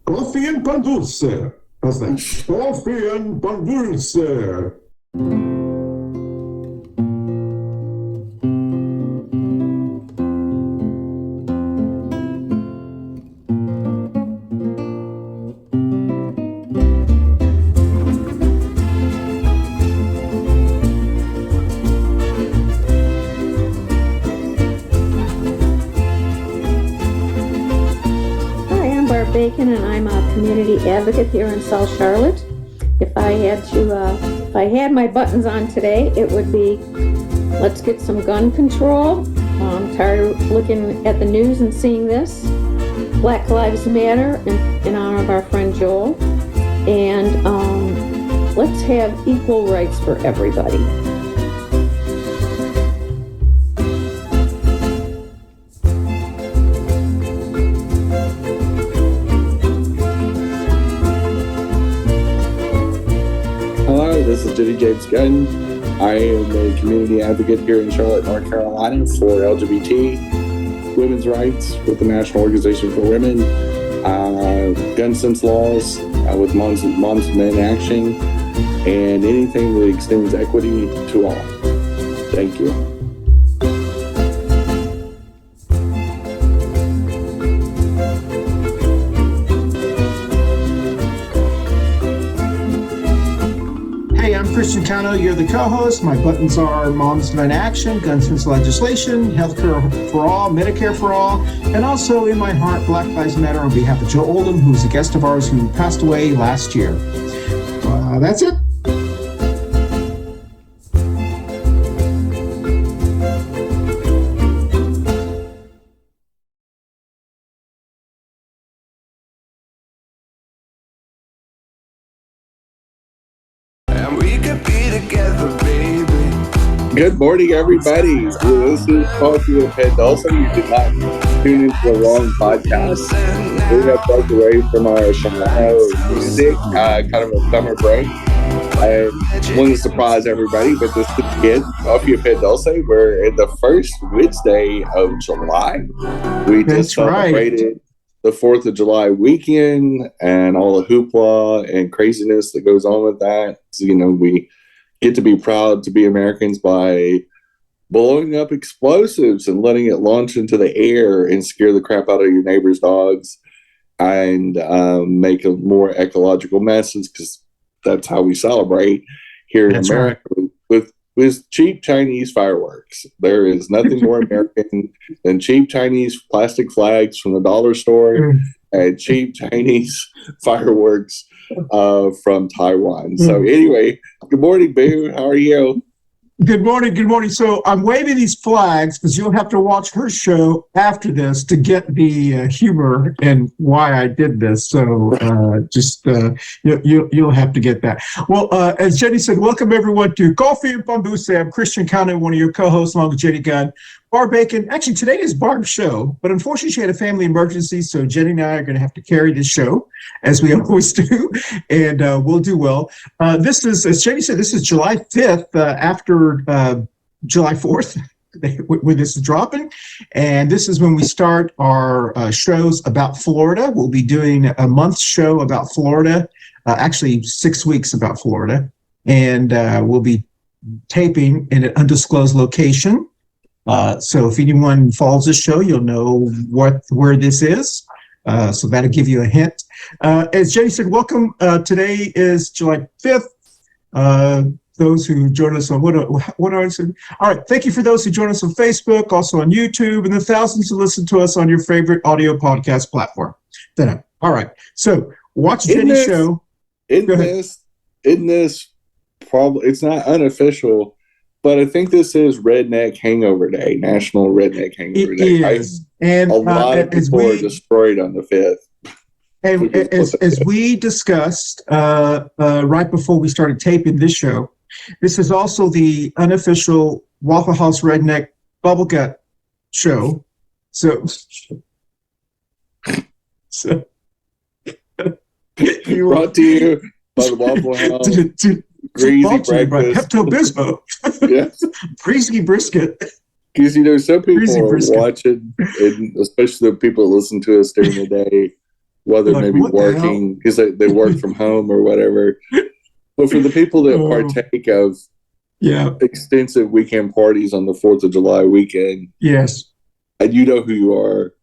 Coffee and Pan Dulce. How's that? Coffee and Pan Dulce. Barb Bacon, and I'm a community advocate here in South Charlotte. If I had my buttons on today, it would be let's get some gun control. I'm tired of looking at the news and seeing this. Black Lives Matter in honor of our friend Joel. And let's have equal rights for everybody. This is Jenny James Gunn. I am a community advocate here in Charlotte, North Carolina for LGBT women's rights with the National Organization for Women, gun sense laws with Moms and Men Action, and anything that extends equity to all. Thank you. Hey, I'm Christian Cano. You're the co-host. My buttons are Moms and Men Action, gun sense legislation, healthcare for all, Medicare for all, and also in my heart, Black Lives Matter on behalf of Joe Oldham, who's a guest of ours who passed away last year. That's it. Good morning, everybody. This is Coffee Pan Dulce. You did not tune into the wrong podcast. We got plugged away from our Cano music, kind of a summer break. I want to surprise everybody, but this is again Coffee Pan Dulce. We're in the first Wednesday of July. We just celebrated the 4th of July weekend and all the hoopla and craziness that goes on with that. So, we get to be proud to be Americans by blowing up explosives and letting it launch into the air and scare the crap out of your neighbor's dogs and make a more ecological message, because that's how we celebrate here in America, with cheap Chinese fireworks. There is nothing more American than cheap Chinese plastic flags from the dollar store and cheap Chinese fireworks from Taiwan. So anyway, good morning, Boo. How are you? Good morning. Good morning. So I'm waving these flags because you'll have to watch her show after this to get the humor and why I did this. So you'll have to get that. Well, as Jenny said, welcome everyone to Coffee and Pan Dulce. I'm Christian Cano, one of your co-hosts, along with Jenny Gunn. Barb Bacon. Actually, today is Barb's show, but unfortunately she had a family emergency, so Jenny and I are going to have to carry this show, as we always do, and we'll do well. This is, as Jenny said, this is July 5th after July 4th, when this is dropping, and this is when we start our shows about Florida. We'll be doing a month show about Florida, actually 6 weeks about Florida, and we'll be taping in an undisclosed location. So if anyone follows this show, you'll know where this is. So that'll give you a hint. As Jenny said, welcome. Today is July 5th. Those who join us on what are all right. Thank you for those who join us on Facebook, also on YouTube, and the thousands who listen to us on your favorite audio podcast platform. All right. So watch Jenny's show. In this, probably it's not unofficial, but I think this is Redneck Hangover Day, National Redneck Hangover Day. It is. And a lot of people are destroyed on the 5th. And as we discussed right before we started taping this show, this is also the unofficial Waffle House Redneck Bubblegut show. So brought to you by the Waffle House. Greasy breakfast. Pepto-Bismol. Yes. Greasy brisket. Because, some people are watching, and especially the people that listen to us during the day, while they're Like, maybe what the working because they work from home or whatever. But for the people that partake of extensive weekend parties on the 4th of July weekend, yes, and you know who you are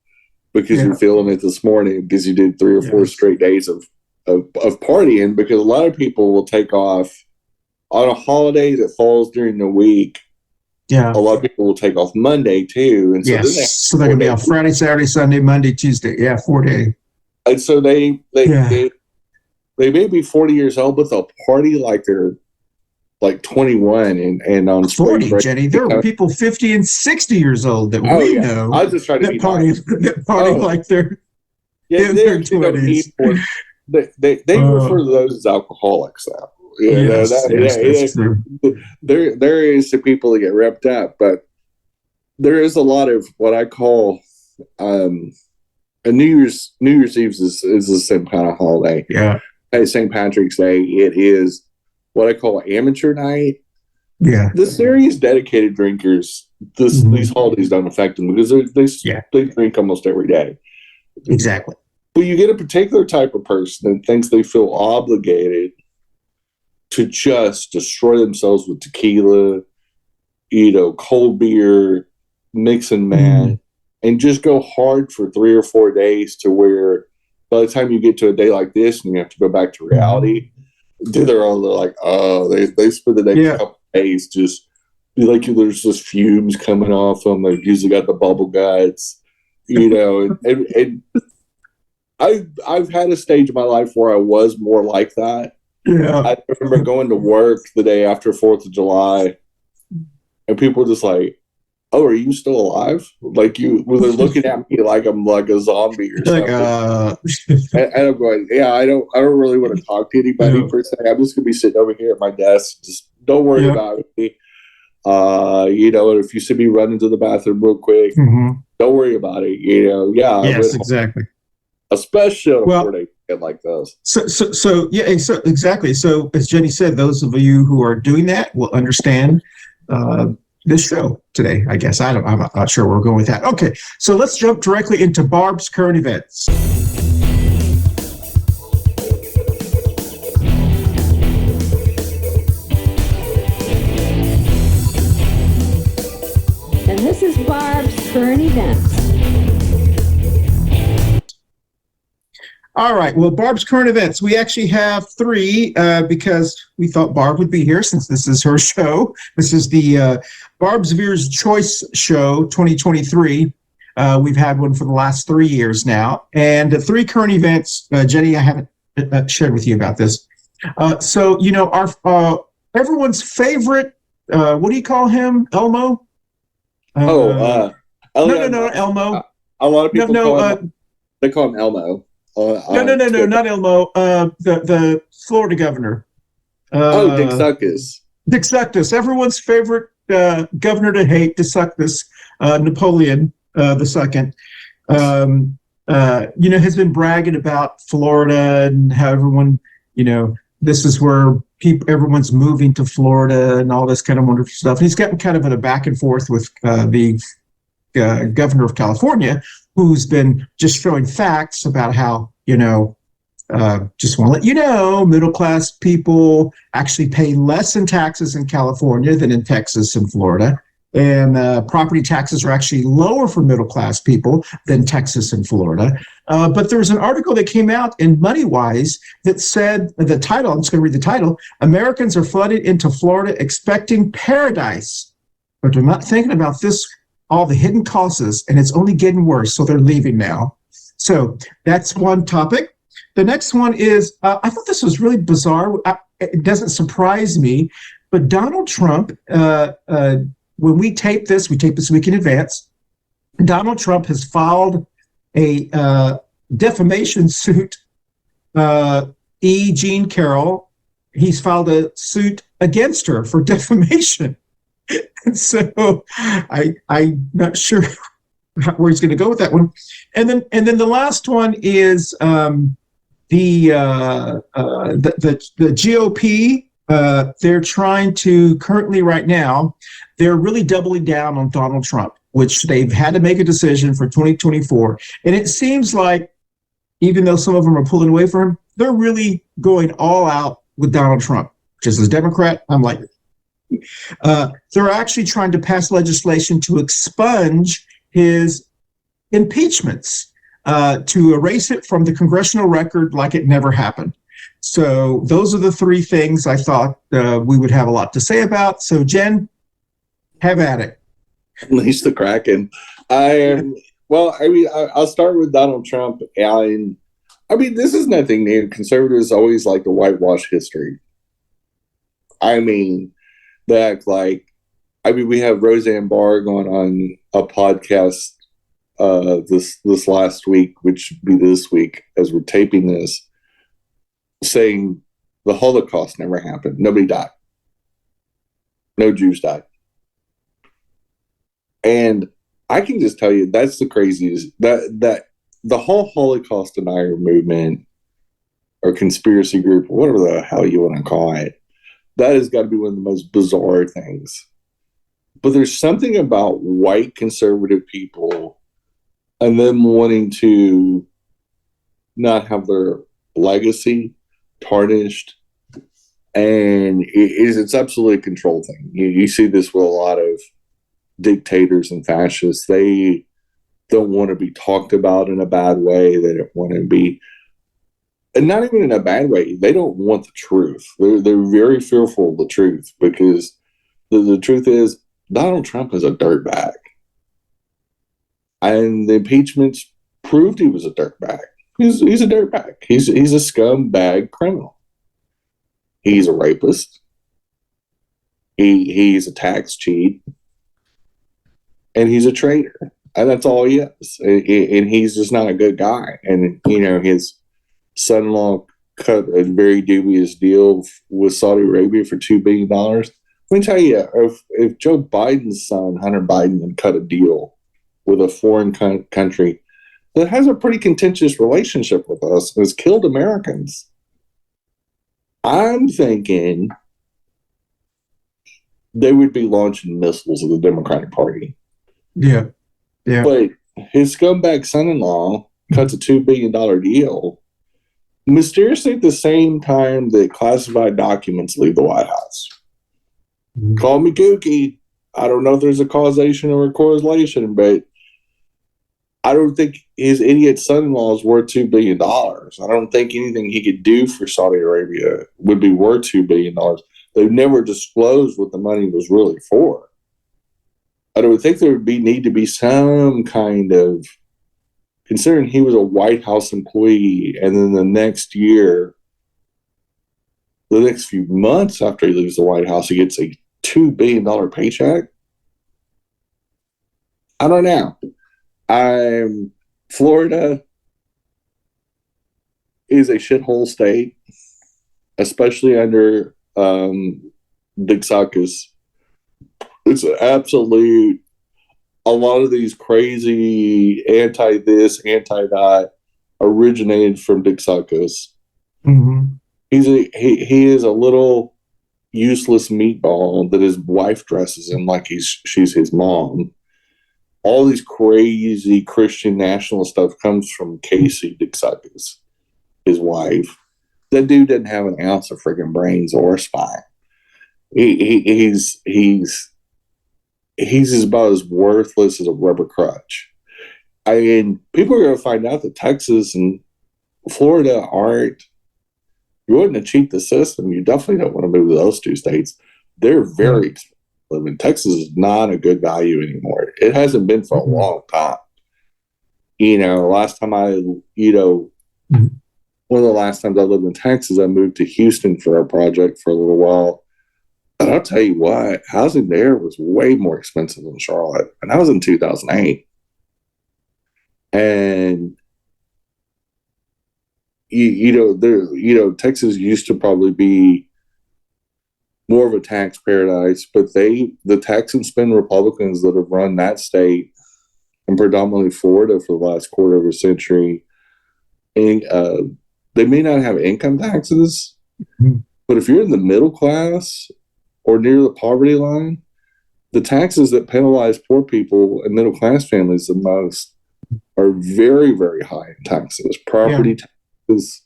because you're feeling it this morning because you did 3 or 4 straight days of partying, because a lot of people will take off on a holiday that falls during the week. Yeah. A lot of people will take off Monday too. And so then so they're going to be on Friday, Saturday, Sunday, Monday, Tuesday. Yeah, 4 days. And so they may be 40 years old, but they'll party like they're like 21 and on 40, Jenny. There are people 50 and 60 years old that we know. I was just trying to be party like they're in their 20s. They refer to those as alcoholics now. That's true. There is some people that get repped up, but there is a lot of what I call a New Year's Eve is the same kind of holiday. Yeah. At St. Patrick's Day, it is what I call amateur night. Yeah. The serious dedicated drinkers, these holidays don't affect them because they drink almost every day. Exactly. But you get a particular type of person that thinks they feel obligated to just destroy themselves with tequila, cold beer, mix and match, and just go hard for 3 or 4 days to where by the time you get to a day like this and you have to go back to reality, they're like, they spend the next couple of days just be like, there's just fumes coming off them. They've usually got the bubble guts, and I've had a stage of my life where I was more like that. Yeah. I remember going to work the day after 4th of July, and people were just like, "Oh, are you still alive?" Like they're looking at me like I'm like a zombie or something. And I'm going, "Yeah, I don't really want to talk to anybody per se. I'm just gonna be sitting over here at my desk. Just don't worry about me. If you see me run into the bathroom real quick, don't worry about it. Yes, exactly. Especially on a 4-day weekend like this. So exactly. So as Jenny said, those of you who are doing that will understand this show today, I guess. I'm not sure where we're going with that. Okay, so let's jump directly into Barb's current events. And this is Barb's current events. All right. Well, Barb's current events. We actually have 3 because we thought Barb would be here since this is her show. This is the Barb's Veer's Choice Show 2023. We've had one for the last 3 years now. And the 3 current events, Jenny, I haven't shared with you about this. So, our everyone's favorite, what do you call him? Elmo? No, Elmo. A lot of people they call him Elmo. No, not Elmo. The Florida governor. Dick Suckus. Dick Suckus, everyone's favorite governor to hate, Dick Suckus, Napoleon II, has been bragging about Florida and how everyone, this is where everyone's moving to Florida and all this kind of wonderful stuff. And he's gotten kind of in a back and forth with the governor of California, who's been just showing facts about how, just want to let you know, middle-class people actually pay less in taxes in California than in Texas and Florida. And property taxes are actually lower for middle-class people than Texas and Florida. But there was an article that came out in MoneyWise that said, the title, I'm just going to read the title, Americans are flooded into Florida expecting paradise, but they're not thinking about this, all the hidden costs, and it's only getting worse, so they're leaving now. So that's one topic. The next one is, I thought this was really bizarre. It doesn't surprise me, but Donald Trump, when we tape this week in advance, Donald Trump has filed a defamation suit. Jean Carroll, he's filed a suit against her for defamation. And so I'm not sure where he's going to go with that one. And then the last one is the GOP. They're trying to currently right now, they're really doubling down on Donald Trump, which they've had to make a decision for 2024. And it seems like even though some of them are pulling away from him, they're really going all out with Donald Trump. Just as a Democrat, I'm like, they're actually trying to pass legislation to expunge his impeachments, to erase it from the congressional record like it never happened. So those are the three things I thought we would have a lot to say about. So Jen, have at it. Unleash the Kraken. I'll start with Donald Trump. And I mean, this is nothing new. Conservatives always like to whitewash history. I mean, they act like, we have Roseanne Barr going on a podcast this last week, which would be this week as we're taping this, saying the Holocaust never happened. Nobody died. No Jews died. And I can just tell you that's the craziest, that the whole Holocaust denier movement or conspiracy group, whatever the hell you want to call it, that has got to be one of the most bizarre things. But there's something about white conservative people and them wanting to not have their legacy tarnished. And it's absolutely a control thing. You see this with a lot of dictators and fascists. They don't want to be talked about in a bad way. They don't want to be, and not even in a bad way, they don't want the truth. They're very fearful of the truth, because the truth is Donald Trump is a dirtbag. And the impeachments proved he was a dirtbag. He's a dirtbag. He's a scumbag criminal. He's a rapist. He's a tax cheat. And he's a traitor. And that's all he is. And he's just not a good guy. And, his son-in-law cut a very dubious deal with Saudi Arabia for $2 billion. Let me tell you, if Joe Biden's son, Hunter Biden, had cut a deal with a foreign country that has a pretty contentious relationship with us and has killed Americans, I'm thinking they would be launching missiles at the Democratic Party. Yeah. But his scumbag son-in-law cuts a $2 billion deal mysteriously at the same time that classified documents leave the White House. Mm-hmm. Call me kooky. I don't know if there's a causation or a correlation, but I don't think his idiot son-in-law is worth $2 billion. I don't think anything he could do for Saudi Arabia would be worth $2 billion. They've never disclosed what the money was really for. I don't think there would need to be some kind of, considering he was a White House employee, and then the next year, the next few months after he leaves the White House, he gets a $2 billion paycheck. I don't know. Florida is a shithole state, especially under Dixakis. It's absolute. A lot of these crazy anti-this, anti-that originated from Dixakis. Mm-hmm. He is a little useless meatball that his wife dresses in like she's his mom. All these crazy Christian national stuff comes from Casey Dixakis, his wife. That dude doesn't have an ounce of freaking brains or spine. He's about as worthless as a rubber crutch. I mean, people are going to find out that Texas and Florida aren't. You wouldn't cheat the system. You definitely don't want to move to those two states. They're very expensive. I mean, Texas is not a good value anymore. It hasn't been for a long time. Last time one of the last times I lived in Texas, I moved to Houston for a project for a little while. And I'll tell you what, housing there was way more expensive than Charlotte. And that was in 2008. And, Texas used to probably be more of a tax paradise, but the tax and spend Republicans that have run that state, and predominantly Florida for the last quarter of a century, and they may not have income taxes, but if you're in the middle class or near the poverty line, the taxes that penalize poor people and middle class families the most are very, very high in taxes. Property taxes,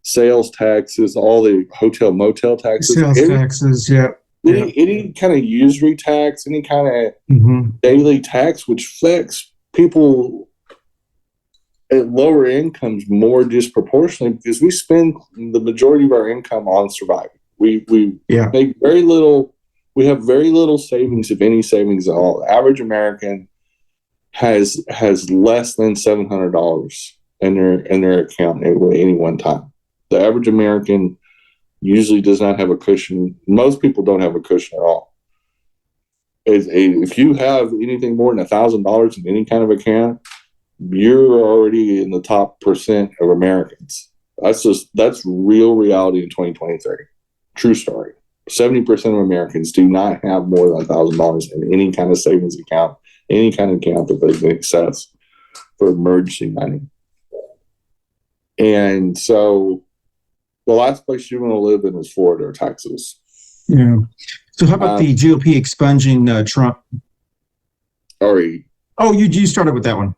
sales taxes, all the hotel motel taxes. Sales taxes, Any kind of usury tax, any kind of daily tax, which affects people at lower incomes more disproportionately, because we spend the majority of our income on surviving. We make very little. We have very little savings, if any savings at all. The average American has less than $700 in their account at any one time. The average American usually does not have a cushion. Most people don't have a cushion at all. If you have anything more than $1,000 in any kind of account, you're already in the top percent of Americans. That's real reality in 2023. True story. 70% of Americans do not have more than $1,000 in any kind of savings account, any kind of account that they can access for emergency money. And so the last place you want to live in is Florida or Texas. Yeah. So how about the GOP expunging Trump? Sorry. Oh, you started with that one.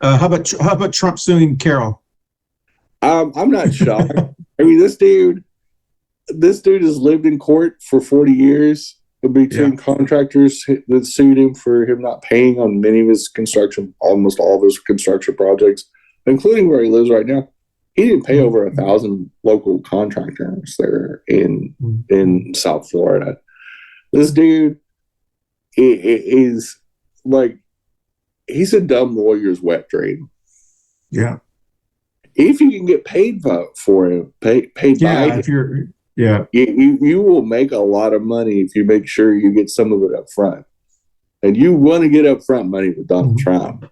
How about Trump suing Carol? I'm not shocked. I mean, this dude has lived in court for 40 years between contractors that sued him for him not paying on many of his almost all of his construction projects, including where he lives right now. He didn't pay over 1,000 local contractors there in South Florida. This dude is like, he's a dumb lawyer's wet dream. Yeah. If you can get paid for him, paid by him, if you're you will make a lot of money if you make sure you get some of it up front. And you want to get up front money with Donald Trump,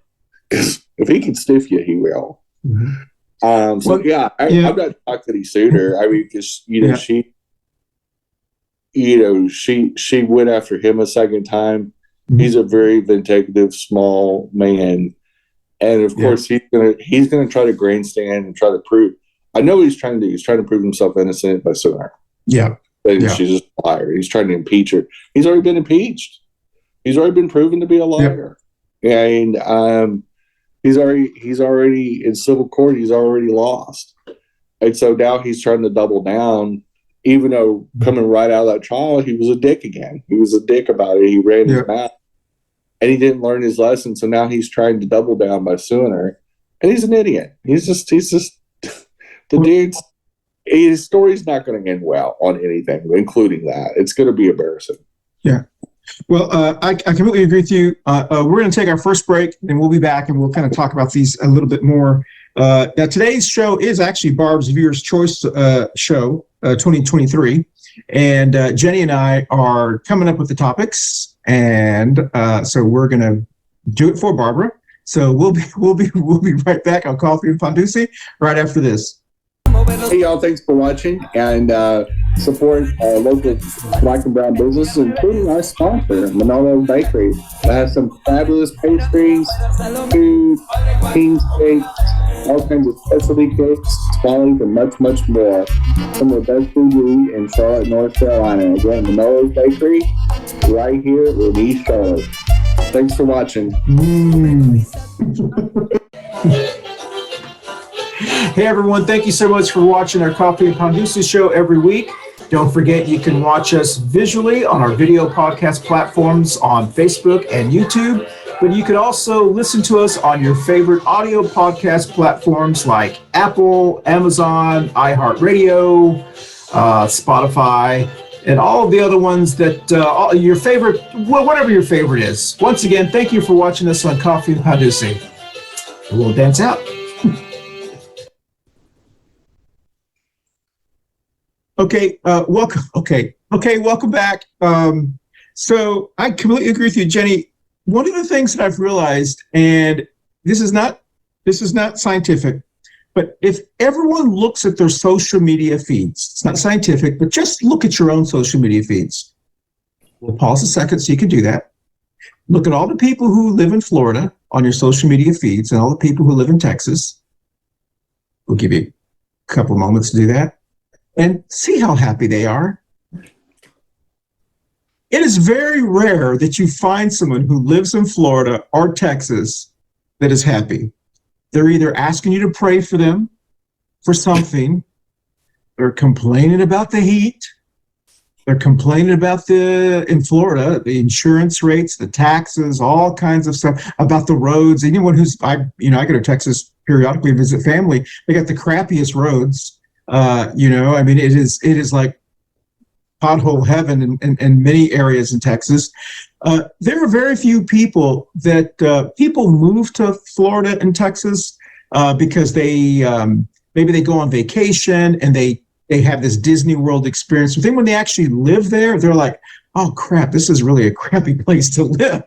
because if he can stiff you, he will. I'm not shocked that he sued her. I mean, because she went after him a second time. He's a very vindictive, small man, and of course he's gonna try to grandstand and try to prove. I know he's trying to prove himself innocent by suing her. Yeah, and she's just a liar. He's trying to impeach her. He's already been impeached. He's already been proven to be a liar, and he's already in civil court. He's already lost, and so now he's trying to double down. Even though coming right out of that trial, he was a dick again. He was a dick about it. He ran his mouth, and he didn't learn his lesson. So now he's trying to double down by suing her, and he's an idiot. He's just the dude's. His story's not going to end well on anything, including that. It's going to be embarrassing. Yeah. Well, I completely agree with you. We're going to take our first break, and we'll be back, and we'll kind of talk about these a little bit more. Now, today's show is actually Barb's Viewer's Choice show, 2023, and Jenny and I are coming up with the topics, and so we're going to do it for Barbara. So we'll be right back on Coffee Pan Dulce right after this. Hey y'all, thanks for watching, and support local black and brown businesses, including our sponsor, Manolo Bakery. That has some fabulous pastries, food, king cakes, all kinds of specialty cakes, swallowing, and much, much more. Some of the best food we eat in Charlotte, North Carolina. Again, Manolo's Bakery, right here in East Charlotte. Thanks for watching. Hey everyone, thank you so much for watching our Coffee Pan Dulce show every week. Don't forget you can watch us visually on our video podcast platforms on Facebook and YouTube, but you can also listen to us on your favorite audio podcast platforms like Apple, Amazon, iHeartRadio, Spotify, and all of the other ones that your favorite, whatever your favorite is. Once again, thank you for watching us on Coffee Pan Dulce. We'll dance out. Okay, welcome. Okay, welcome back. So I completely agree with you, Jenny. One of the things that I've realized, and this is not scientific, but if everyone looks at their social media feeds, it's not scientific, but just look at your own social media feeds. We'll pause a second so you can do that. Look at all the people who live in Florida on your social media feeds and all the people who live in Texas. We'll give you a couple moments to do that. And see how happy they are. It is very rare that you find someone who lives in Florida or Texas that is happy. They're either asking you to pray for them for something, they're complaining about the heat, they're complaining about in Florida, the insurance rates, the taxes, all kinds of stuff, about the roads. Anyone I go to Texas periodically, visit family, they got the crappiest roads. It is like pothole heaven in many areas in Texas. There are very few people people move to Florida and Texas because they maybe they go on vacation and they have this Disney World experience. But then when they actually live there, they're like, oh crap, this is really a crappy place to live.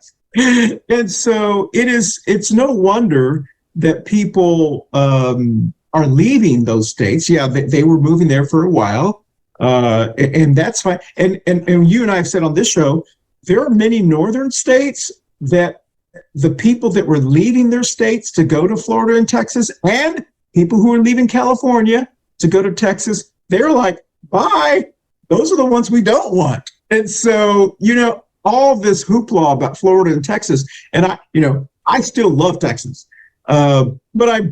And so it's no wonder that people are leaving those states. Yeah, they were moving there for a while. And that's fine. And you and I have said on this show, there are many northern states that the people that were leaving their states to go to Florida and Texas, and people who are leaving California to go to Texas, they're like, bye. Those are the ones we don't want. And so, all this hoopla about Florida and Texas, and I still love Texas, but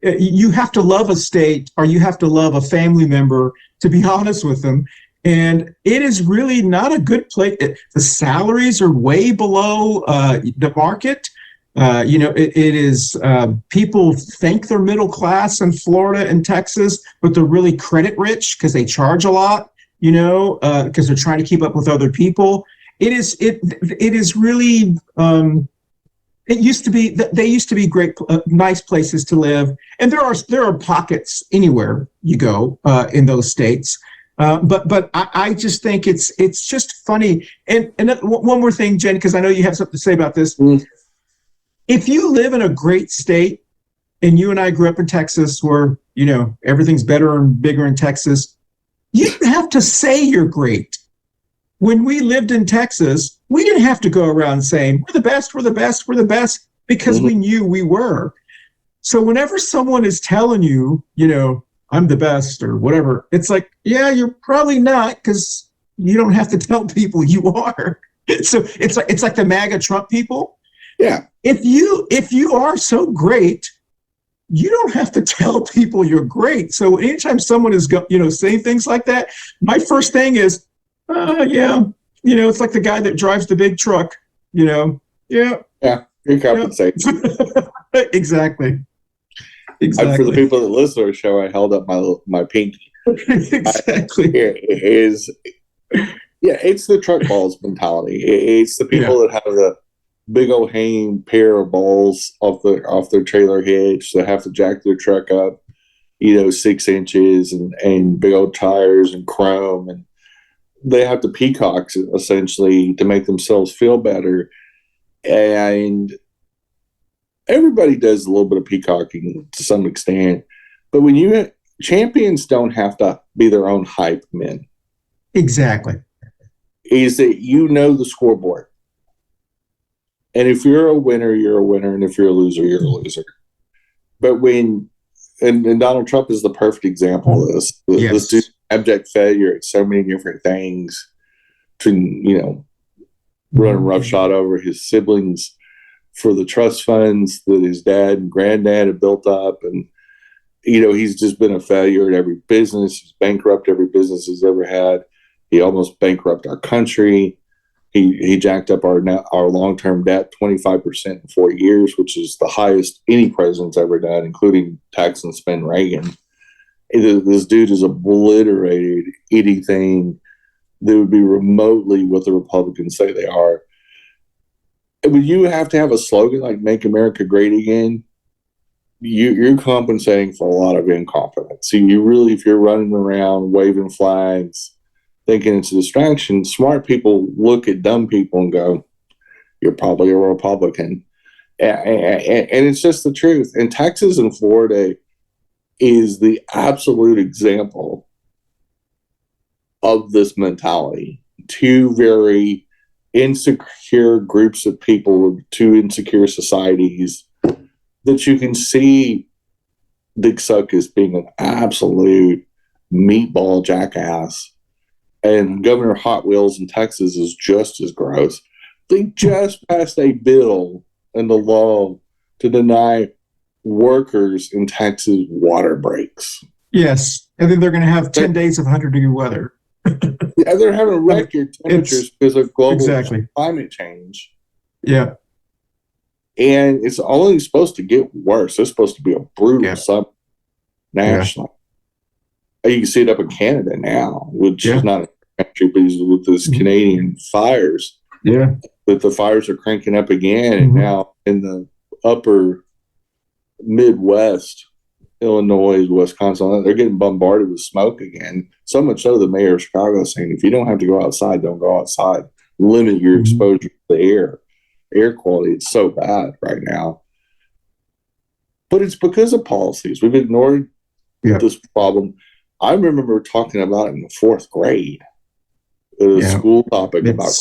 you have to love a state, or you have to love a family member, to be honest with them. And it is really not a good place. The salaries are way below the market. It is, people think they're middle class in Florida and Texas, but they're really credit rich because they charge a lot, because they're trying to keep up with other people. It is really, they used to be great, nice places to live. And there are pockets anywhere you go in those states. But I just think it's just funny. And one more thing, Jen, because I know you have something to say about this. If you live in a great state, and you and I grew up in Texas where, everything's better and bigger in Texas, you don't have to say you're great. When we lived in Texas, we didn't have to go around saying, we're the best, we're the best, we're the best, because we knew we were. So whenever someone is telling you, I'm the best or whatever, it's like, yeah, you're probably not, because you don't have to tell people you are. So it's like the MAGA Trump people. Yeah. If you are so great, you don't have to tell people you're great. So anytime someone is saying things like that, my first thing is, yeah, it's like the guy that drives the big truck, yeah. Yeah, you're compensating. Exactly. And for the people that listen to our show, I held up my pinky. Exactly. It's the truck balls mentality. It's the people that have the big old hanging pair of balls off their trailer hitch that have to jack their truck up, 6 inches and big old tires and chrome, and they have to peacock essentially to make themselves feel better. And everybody does a little bit of peacocking to some extent, but when champions don't have to be their own hype men. Exactly. Is that the scoreboard. And if you're a winner, you're a winner. And if you're a loser, you're a loser. But and Donald Trump is the perfect example of this. Yes. This dude's abject failure at so many different things, to, running roughshod over his siblings for the trust funds that his dad and granddad had built up. And, he's just been a failure at every business. He's bankrupt every business he's ever had. He almost bankrupted our country. He jacked up our long-term debt 25% in 4 years, which is the highest any president's ever done, including tax and spend Reagan. This dude has obliterated anything that would be remotely what the Republicans say they are. When you have to have a slogan like "Make America Great Again," you're compensating for a lot of incompetence. So if you're running around waving flags, thinking it's a distraction, smart people look at dumb people and go, you're probably a Republican. And it's just the truth. And Texas and Florida is the absolute example of this mentality. Two very insecure groups of people, two insecure societies that you can see Dick Suckus being an absolute meatball jackass. And Governor Hot Wheels in Texas is just as gross. They just passed a bill into law to deny workers in Texas water breaks. Yes. And then they're going to have 10 days of 100-degree weather. Yeah, they're having record temperatures because of global climate change. Yeah. And it's only supposed to get worse. It's supposed to be a brutal summer nationally. You can see it up in Canada now, which is not a country, but with this Canadian fires. Yeah. But the fires are cranking up again, and now in the upper Midwest, Illinois, Wisconsin, they're getting bombarded with smoke again. So much so the mayor of Chicago is saying, if you don't have to go outside, don't go outside. Limit your exposure to the air. Air quality is so bad right now. But it's because of policies. We've ignored this problem. I remember talking about it in the 4th grade. It was a school topic about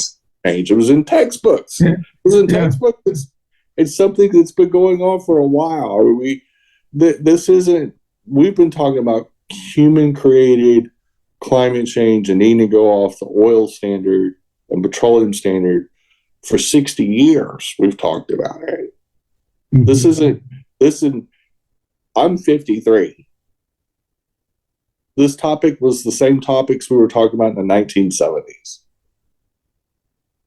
change. It was in textbooks. It was in textbooks. It's something that's been going on for a while. This isn't, we've been talking about human created climate change and needing to go off the oil standard and petroleum standard for 60 years. We've talked about it. I'm 53. This topic was the same topics we were talking about in the 1970s.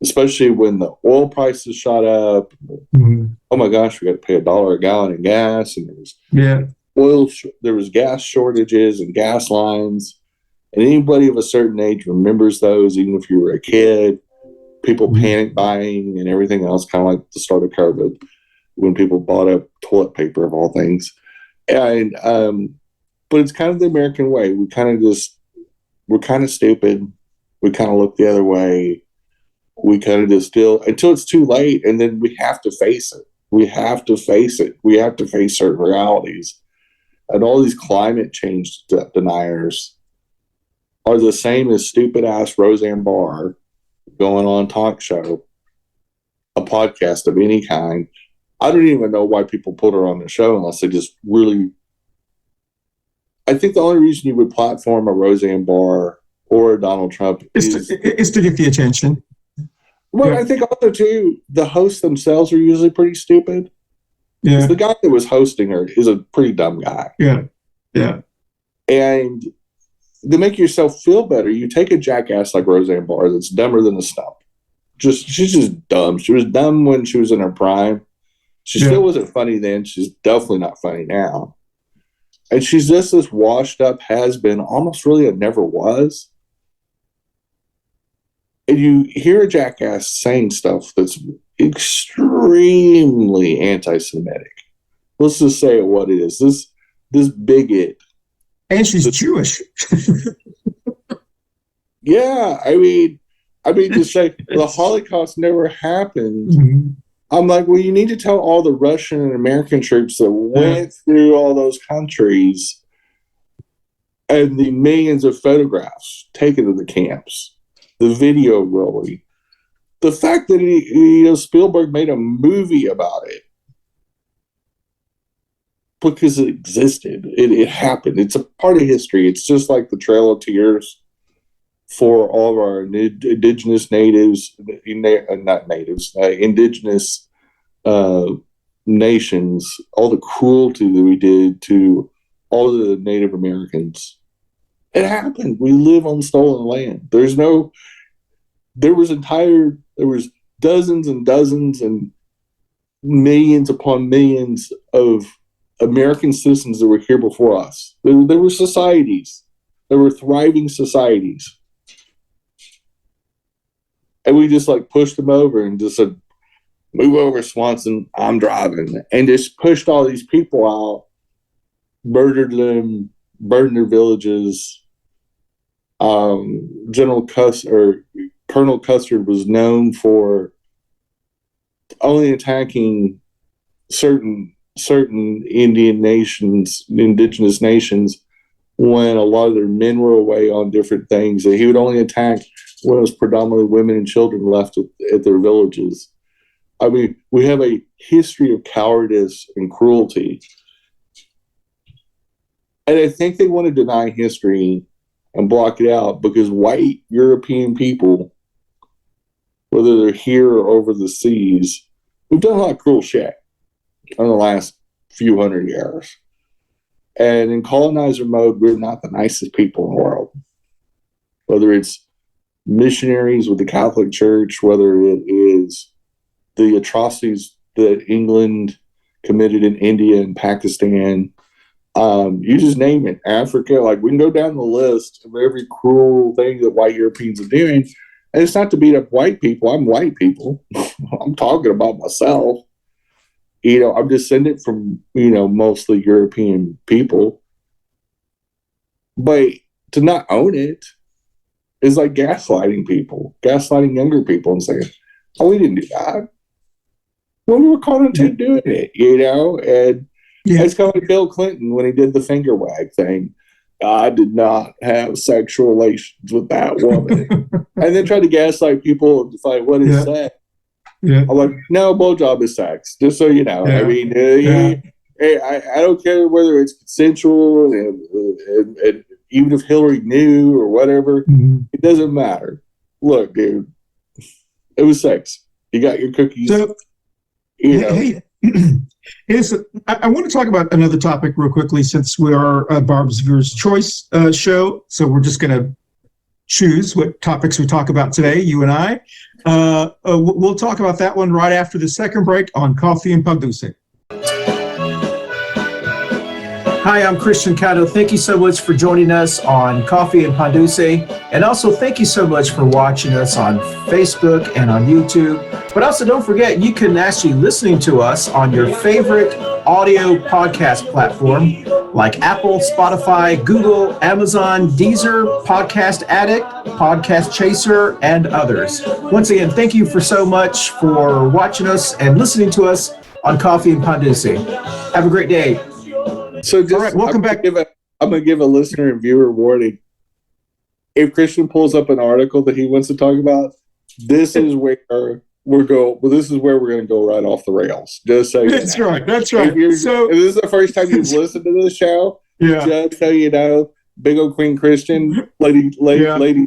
Especially when the oil prices shot up. Oh my gosh, we got to pay $1 a gallon in gas, and there was there was gas shortages and gas lines. And anybody of a certain age remembers those, even if you were a kid. People panic buying and everything else, kind of like the start of COVID, when people bought up toilet paper of all things. And but it's kind of the American way. We're kind of stupid. We kind of look the other way. We kind of just still until it's too late, and then we have to face it. We have to face it. We have to face certain realities. And all these climate change deniers are the same as stupid ass Roseanne Barr going on talk show, a podcast of any kind. I don't even know why people put her on the show unless they just really. I think the only reason you would platform a Roseanne Barr or a Donald Trump is to get the attention. Well, I think also, too, the hosts themselves are usually pretty stupid. Yeah. The guy that was hosting her is a pretty dumb guy. Yeah. And to make yourself feel better, you take a jackass like Roseanne Barr that's dumber than a stump. She's just dumb. She was dumb when she was in her prime. She still wasn't funny then. She's definitely not funny now. And she's just this washed up has-been, almost really a never was. And you hear a jackass saying stuff that's extremely anti-Semitic. Let's just say it what it is. This bigot. And she's Jewish. Yeah, I mean, to say the Holocaust never happened. I'm like, well, you need to tell all the Russian and American troops that went through all those countries and the millions of photographs taken of the camps, the video really, the fact that Spielberg made a movie about it because it existed. It happened. It's a part of history. It's just like the Trail of Tears for all of our indigenous natives, indigenous nations, all the cruelty that we did to all of the Native Americans. It happened. We live on stolen land. There was dozens and dozens and millions upon millions of American citizens that were here before us. There were societies. There were thriving societies. And we just pushed them over and just said, move over, Swanson, I'm driving. And just pushed all these people out, murdered them, burned their villages. Colonel Custer was known for only attacking certain indigenous nations when a lot of their men were away on different things. He would only attack when it was predominantly women and children left at their villages. I mean, we have a history of cowardice and cruelty. And I think they want to deny history and block it out because white European people, whether they're here or over the seas, we've done a lot of cruel shit. in the last few hundred years. And in colonizer mode, we're not the nicest people in the world. Whether it's missionaries with the Catholic Church, whether it is the atrocities that England committed in India and Pakistan, you just name it, Africa, like we can go down the list of every cruel thing that white Europeans are doing. And it's not to beat up white people. I'm white people. I'm talking about myself. I'm descended from, mostly European people. But to not own it is like gaslighting people, gaslighting younger people and saying, oh, we didn't do that. Well, we were caught on tape doing it, and it's kind of like Bill Clinton when he did the finger wag thing. I did not have sexual relations with that woman. And then tried to gaslight people and like, what is sex? Yeah. I'm like, no, blowjob is sex, just so you know. Yeah. I mean, I don't care whether it's consensual and even if Hillary knew or whatever, it doesn't matter. Look, dude, it was sex. You got your cookies. So, I want to talk about another topic real quickly since we are Barb's Viewer's Choice show. So we're just going to choose what topics we talk about today, you and I. We'll talk about that one right after the second break on Coffee and Pan Dulce. Hi, I'm Christian Cano. Thank you so much for joining us on Coffee and Pan Dulce. And also thank you so much for watching us on Facebook and on YouTube. But also don't forget, you can actually listen to us on your favorite audio podcast platform like Apple, Spotify, Google, Amazon, Deezer, Podcast Addict, Podcast Chaser, and others. Once again, thank you so much for watching us and listening to us on Coffee and Pan Dulce. Have a great day. So just, all right, welcome back. I'm going to give a listener and viewer warning. If Christian pulls up an article that he wants to talk about, this is where we're going to go right off the rails. Just so you know. That's right. If this is the first time you've listened to this show, just so you know, big old Queen Christian, Lady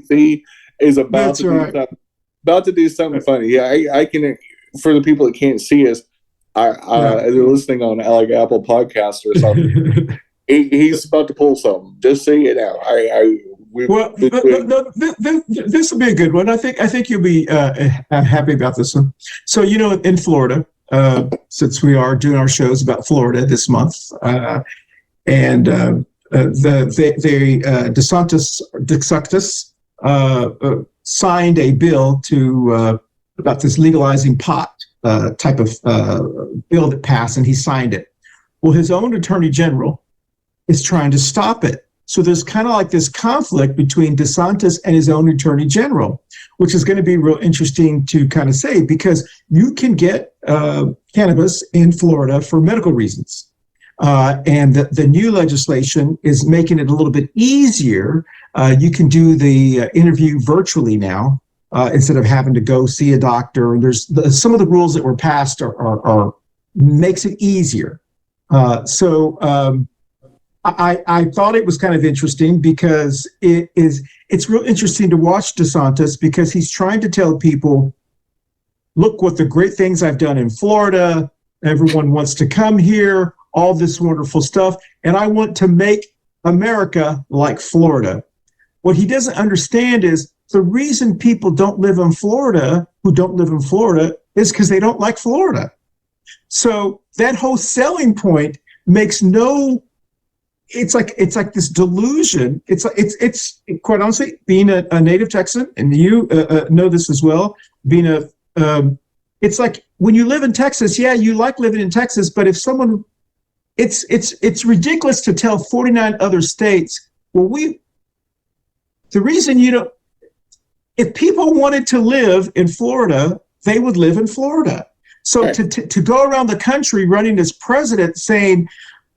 C, is about to do something funny. Yeah, I can. For the people that can't see us, they're listening on like Apple Podcasts or something. He's about to pull something. Just so you know, this will be a good one. I think you'll be happy about this one. So in Florida, since we are doing our shows about Florida this month, and DeSantis signed a bill to about this legalizing pot type of bill that passed, and he signed it. Well, his own attorney general is trying to stop it. So there's kind of like this conflict between DeSantis and his own attorney general, which is going to be real interesting to kind of say, because you can get cannabis in Florida for medical reasons. And the new legislation is making it a little bit easier. You can do the interview virtually now instead of having to go see a doctor. And there's some of the rules that were passed are makes it easier. I thought it was kind of interesting because it's real interesting to watch DeSantis, because he's trying to tell people, look what the great things I've done in Florida. Everyone wants to come here, all this wonderful stuff. And I want to make America like Florida. What he doesn't understand is the reason people don't live in Florida, who don't live in Florida, is because they don't like Florida. So that whole selling point makes no. It's like this delusion. It's quite honestly, being a native Texan, and you know this as well. It's like when you live in Texas, you like living in Texas, but if someone, it's ridiculous to tell 49 other states, the reason if people wanted to live in Florida, they would live in Florida. So right. to go around the country running as president saying,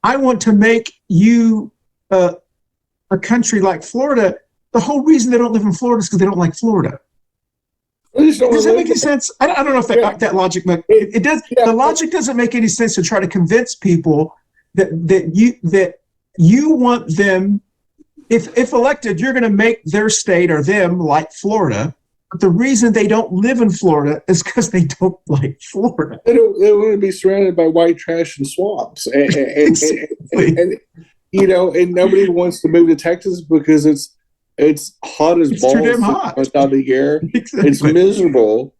I want to make you a country like Florida. The whole reason they don't live in Florida is because they don't like Florida. Does that make any sense? I don't know if that logic, but it does. Yeah. The logic doesn't make any sense to try to convince people that you want them. If elected, you're going to make their state or them like Florida, But the reason they don't live in Florida is because they don't like Florida. They want to be surrounded by white trash and swamps, and you know, and nobody wants to move to Texas because it's hot as balls too damn hot. out of the air. Exactly. It's miserable.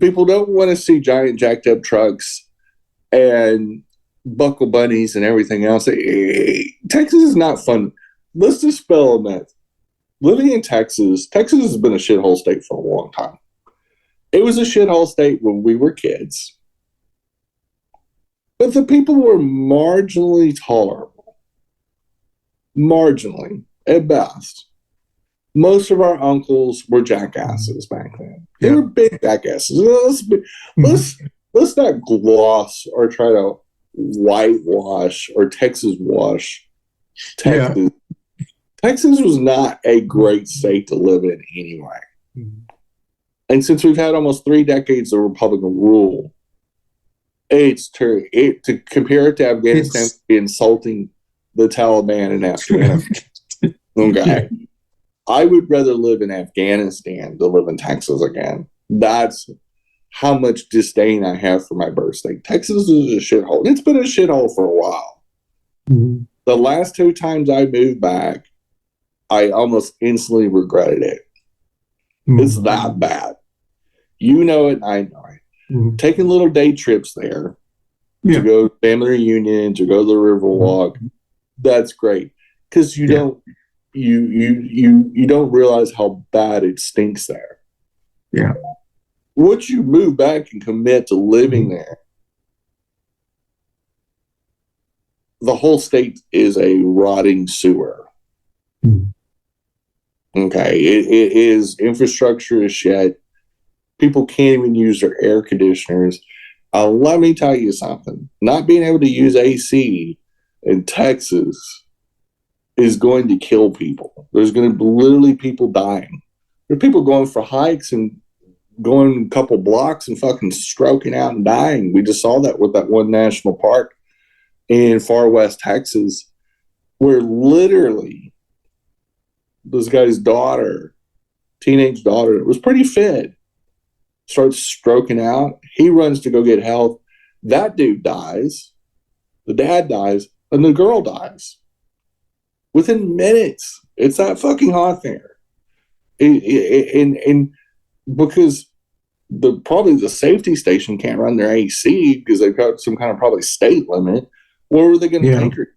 People don't want to see giant jacked up trucks and buckle bunnies and everything else. Texas is not fun. Let's dispel a myth. Living in Texas has been a shithole state for a long time. It was a shithole state when we were kids. But the people were marginally tolerable. Marginally, at best. Most of our uncles were jackasses back then. They were big jackasses. Let's not gloss or try to whitewash or Texas wash Texas. Yeah. Texas was not a great state to live in anyway. Mm-hmm. And since we've had almost 3 decades of Republican rule, to compare it to Afghanistan would be insulting the Taliban in Afghanistan. Okay. I would rather live in Afghanistan than live in Texas again. That's how much disdain I have for my birth state. Texas is a shithole. It's been a shithole for a while. Mm-hmm. The last 2 times I moved back, I almost instantly regretted it. Mm-hmm. It's that bad. You know it, I know it. Mm-hmm. Taking little day trips there to go to family reunions or go to the Riverwalk, that's great. Because you don't realize how bad it stinks there. Yeah. Once you move back and commit to living there, the whole state is a rotting sewer. Mm. Okay, it is, infrastructure is shit. People can't even use their air conditioners. Let me tell you something. Not being able to use AC in Texas is going to kill people. There's going to be literally people dying. There are people going for hikes and going a couple blocks and fucking stroking out and dying. We just saw that with that one national park in far west Texas, where literally this guy's daughter, teenage daughter, was pretty fit, starts stroking out. He runs to go get help. That dude dies. The dad dies. And the girl dies. Within minutes. It's that fucking hot there. And because probably the safety station can't run their AC because they've got some kind of probably state limit. Where were they going to take her?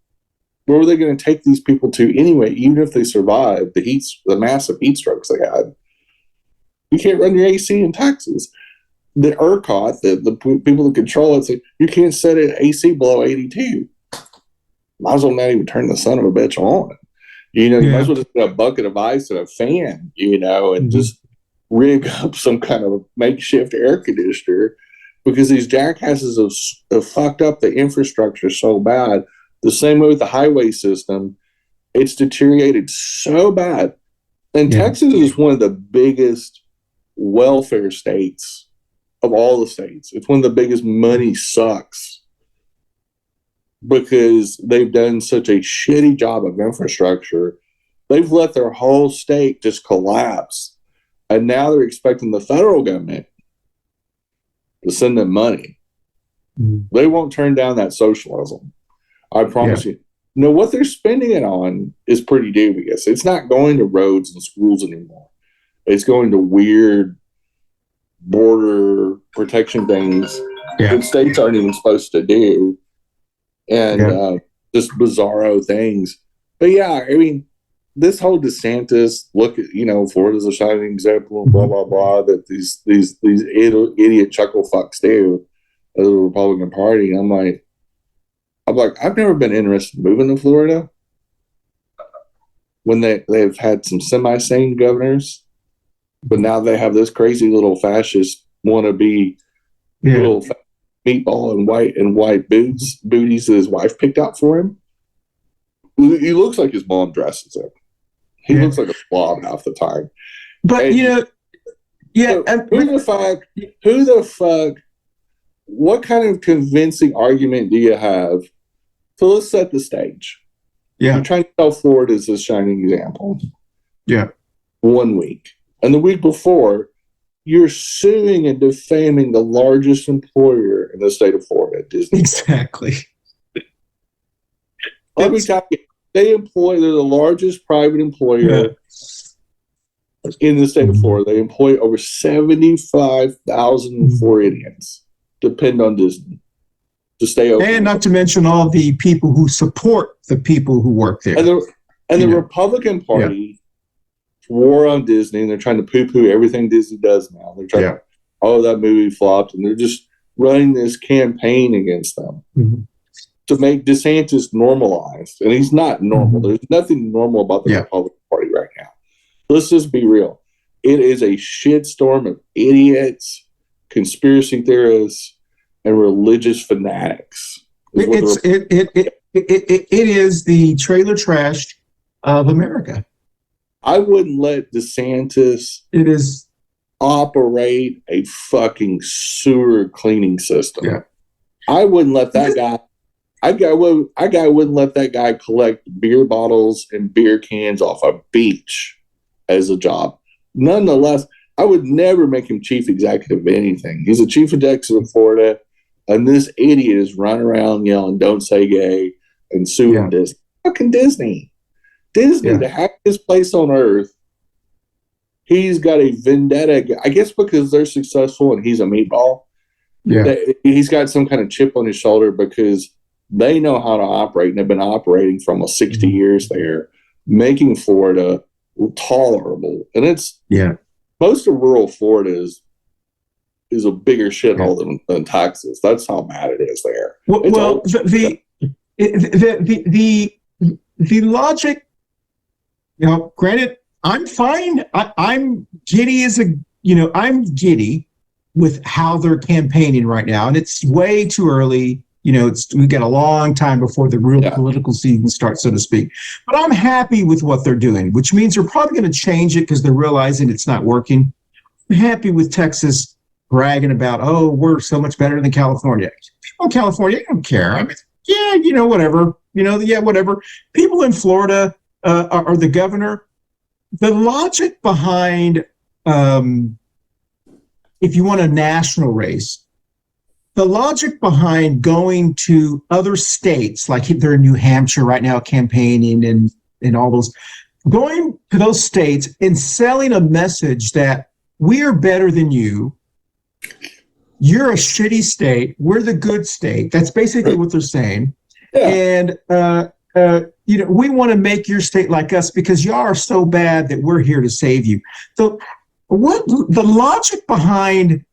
Where were they going to take these people to anyway, even if they survived the massive heat strokes they had? You can't run your AC in Texas. The ERCOT, the people that control it, say you can't set an AC below 82. Might as well not even turn the son of a bitch on. You know, you might as well just put a bucket of ice and a fan, you know, and just rig up some kind of makeshift air conditioner, because these jackasses have fucked up the infrastructure so bad. The same way with the highway system, it's deteriorated so bad. And Texas is one of the biggest welfare states of all the states. It's one of the biggest money sucks because they've done such a shitty job of infrastructure. They've let their whole state just collapse. And now they're expecting the federal government to send them money. They won't turn down that socialism. I promise you. No, what they're spending it on is pretty dubious. It's not going to roads and schools anymore. It's going to weird border protection things that states aren't even supposed to do. And just bizarro things. But yeah, I mean, this whole DeSantis, look at, you know, Florida's a shining example, blah, blah, blah, that these idiot chuckle fucks do as a Republican Party. I'm like, I've never been interested in moving to Florida when they've had some semi-sane governors, but now they have this crazy little fascist wannabe little meatball and white booties that his wife picked out for him. He looks like his mom dresses him. He looks like a slob half the time. But and, you know, who the fuck? What kind of convincing argument do you have? So let's set the stage. You're trying to tell Florida as a shining example. 1 week. And the week before, you're suing and defaming the largest employer in the state of Florida, Disney. Exactly. Let me tell you, they're the largest private employer in the state of Florida. They employ over 75,000 Floridians depend on Disney to stay open. And not to mention all the people who support the people who work there. And the Republican Party war on Disney, and they're trying to poo-poo everything Disney does now. They're trying to, that movie flopped, and they're just running this campaign against them to make DeSantis normalized. And he's not normal. There's nothing normal about the Republican Party right now. Let's just be real. It is a shitstorm of idiots, conspiracy theorists, and religious fanatics. It is the trailer trash of America. I wouldn't let DeSantis operate a fucking sewer cleaning system. Yeah. I wouldn't let that guy. I wouldn't let that guy collect beer bottles and beer cans off a beach as a job. Nonetheless, I would never make him chief executive of anything. He's a chief executive of Florida, and this idiot is running around yelling, "Don't say gay," and suing Disney. Fucking Disney. To have his place on earth, he's got a vendetta. I guess because they're successful and he's a meatball. Yeah. He's got some kind of chip on his shoulder because they know how to operate and have been operating for almost 60 years there, making Florida tolerable. And it's most of rural Florida is a bigger shithole than Texas. That's how bad it is there. Well, the logic, granted, I'm fine. I'm giddy I'm giddy with how they're campaigning right now, and it's way too early. We've got a long time before the real political season starts, so to speak. But I'm happy with what they're doing, which means they're probably going to change it because they're realizing it's not working. I'm happy with Texas bragging about, we're so much better than California. People in California, I don't care. I mean, whatever. Whatever. People in Florida are the governor. The logic behind, if you want a national race, the logic behind going to other states, like they're in New Hampshire right now campaigning and all those, going to those states and selling a message that we are better than you. You're a shitty state. We're the good state. That's basically what they're saying. Yeah. And, we want to make your state like us because y'all are so bad that we're here to save you. So what the logic behind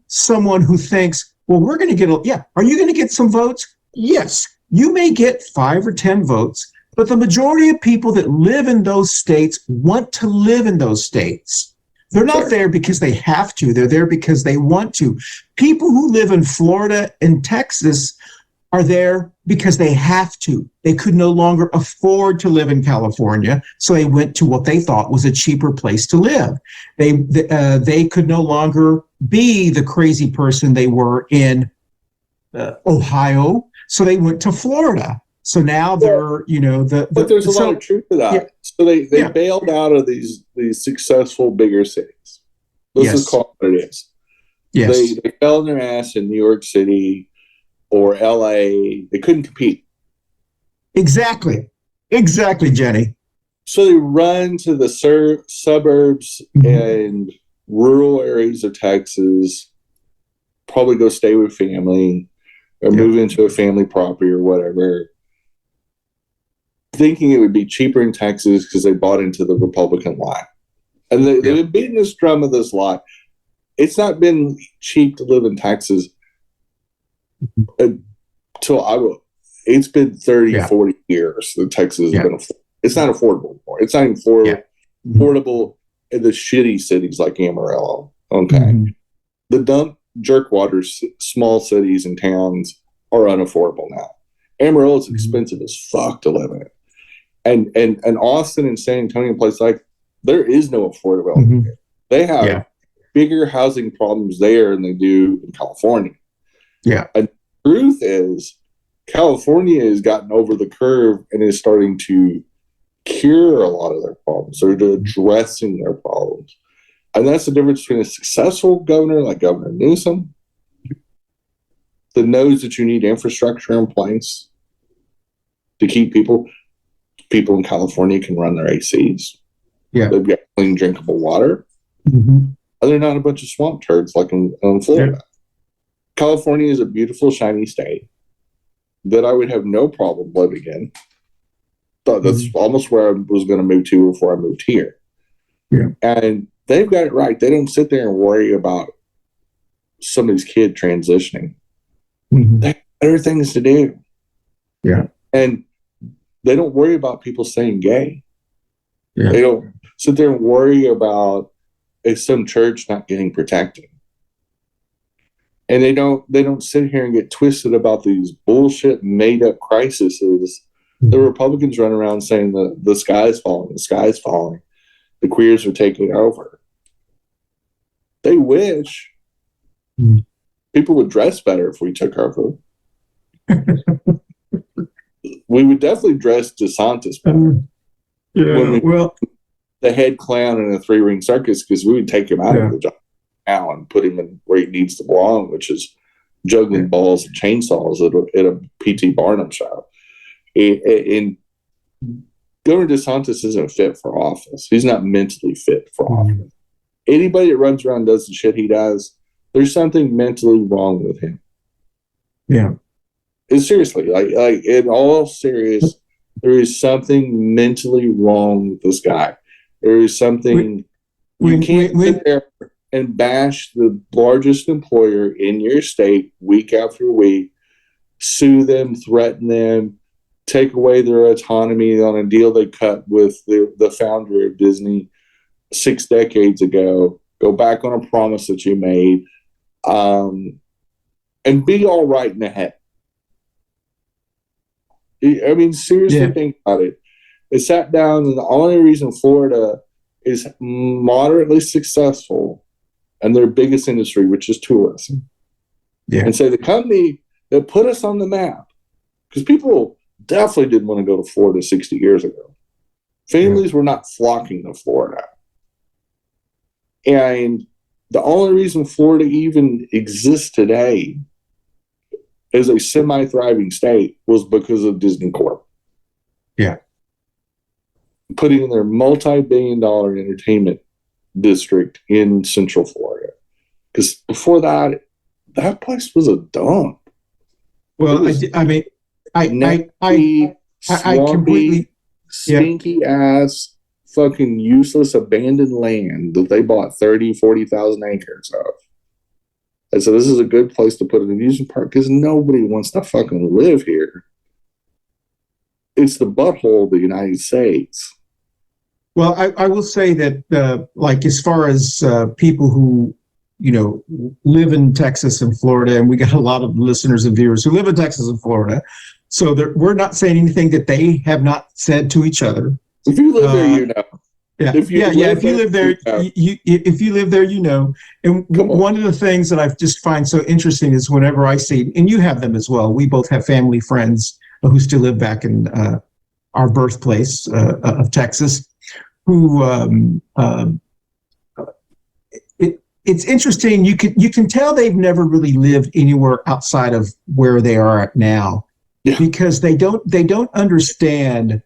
someone who thinks, well, we're going to get, are you going to get some votes? Yes, you may get 5 or 10 votes, but the majority of people that live in those states want to live in those states. They're not there because they have to. They're there because they want to. People who live in Florida and Texas are there because they have to. They could no longer afford to live in California, so they went to what they thought was a cheaper place to live. They could no longer be the crazy person they were in Ohio, so they went to Florida. So now they're, but there's a lot of truth to that. Yeah. So they bailed out of these successful bigger cities. Let's just call it what it is. Yes. They fell on their ass in New York City or LA. They couldn't compete. Exactly, Jenny. So they run to the suburbs and rural areas of Texas, probably go stay with family or move into a family property or whatever, thinking it would be cheaper in Texas because they bought into the Republican lie. And they've been beating this drum of this lie. It's not been cheap to live in Texas until it's been 30, 40 years that Texas has been it's not affordable anymore. It's not even affordable in the shitty cities like Amarillo. Okay. Mm-hmm. The dump jerkwater small cities and towns are unaffordable now. Amarillo is expensive as fuck to live in. And Austin and San Antonio and places like, there is no affordability here. They have bigger housing problems there than they do in California. Yeah. And the truth is, California has gotten over the curve and is starting to cure a lot of their problems. They're addressing their problems. And that's the difference between a successful governor like Governor Newsom that knows that you need infrastructure in place to keep people in California can run their ACs. Yeah. They've got clean, drinkable water. Mm-hmm. They're not a bunch of swamp turds like in Florida. Yeah. California is a beautiful, shiny state that I would have no problem living in. But that's almost where I was going to move to before I moved here. Yeah. And they've got it right. They don't sit there and worry about somebody's kid transitioning. Mm-hmm. They have better things to do. Yeah. And they don't worry about people saying gay. Yeah. They don't sit there and worry about some church not getting protected. And they don't sit here and get twisted about these bullshit made up crises. The Republicans run around saying the sky's falling, the sky's falling. The queers are taking over. They wish people would dress better if we took over. We would definitely dress DeSantis better. The head clown in a 3-ring circus, because we would take him out of the job now and put him in where he needs to belong, which is juggling balls and chainsaws at a P.T. Barnum show. And Governor DeSantis isn't fit for office. He's not mentally fit for office. Anybody that runs around and does the shit he does, there's something mentally wrong with him. Yeah. And seriously, like in all serious, there is something mentally wrong with this guy. There is something you can't sit there and bash the largest employer in your state week after week, sue them, threaten them, take away their autonomy on a deal they cut with the founder of Disney 6 decades ago, go back on a promise that you made, and be all right in the head. I mean, seriously, think about it. They sat down, and the only reason Florida is moderately successful in their biggest industry, which is tourism, and say the company that put us on the map, because people definitely didn't want to go to Florida 60 years ago. Families were not flocking to Florida. And the only reason Florida even exists today as a semi-thriving state was because of Disney Corp. Yeah. Putting in their multi-billion-dollar entertainment district in Central Florida. Because before that, that place was a dump. Well, I completely stinky ass, fucking useless, abandoned land that they bought 40,000 acres of. And so this is a good place to put an amusement park because nobody wants to fucking live here. It's the butthole of the United States. Well, I will say that, like, as far as people who, live in Texas and Florida, and we got a lot of listeners and viewers who live in Texas and Florida, so we're not saying anything that they have not said to each other. If you live there, you know. If you live there, if you live there, you know. And one of the things that I just find so interesting is whenever I see, and you have them as well, we both have family friends who still live back in our birthplace of Texas, who it's interesting. You can tell they've never really lived anywhere outside of where they are at now, because they don't understand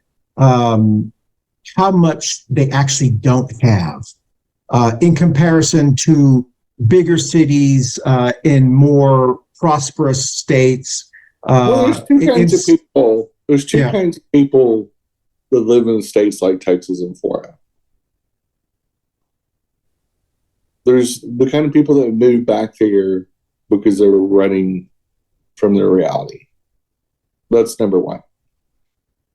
how much they actually don't have in comparison to bigger cities in more prosperous states. There's two kinds of people. There's two kinds of people that live in states like Texas and Florida. There's the kind of people that move back there because they were running from their reality. That's number one.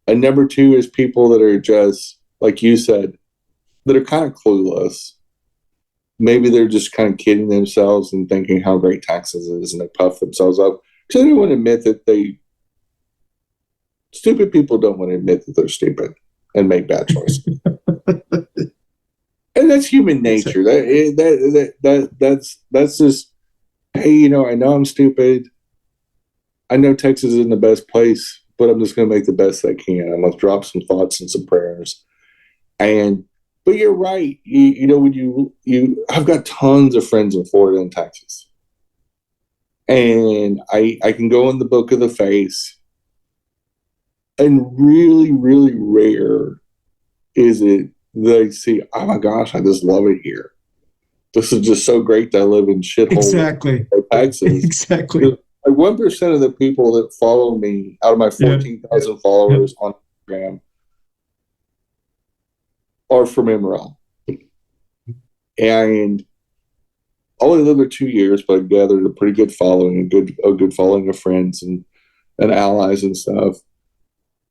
And number two is people that are just, like you said, that are kind of clueless. Maybe they're just kind of kidding themselves and thinking how great Texas is, and they puff themselves up. Because they don't want to admit that stupid people don't want to admit that they're stupid and make bad choices. And that's human nature. That's just, hey, I know I'm stupid. I know Texas isn't the best place, but I'm just going to make the best I can. I'm going to drop some thoughts and some prayers. But you're right. You know, when I've got tons of friends in Florida and Texas. And I can go in the book of the face, and really, really rare is it they see, oh my gosh, I just love it here. This is just so great that I live in shithole Exactly. Texas. Exactly. Like 1% of the people that follow me out of my 14,000 followers on Instagram are from Amarillo. And I only lived there 2 years, but I gathered a pretty good following, a good following of friends and allies and stuff.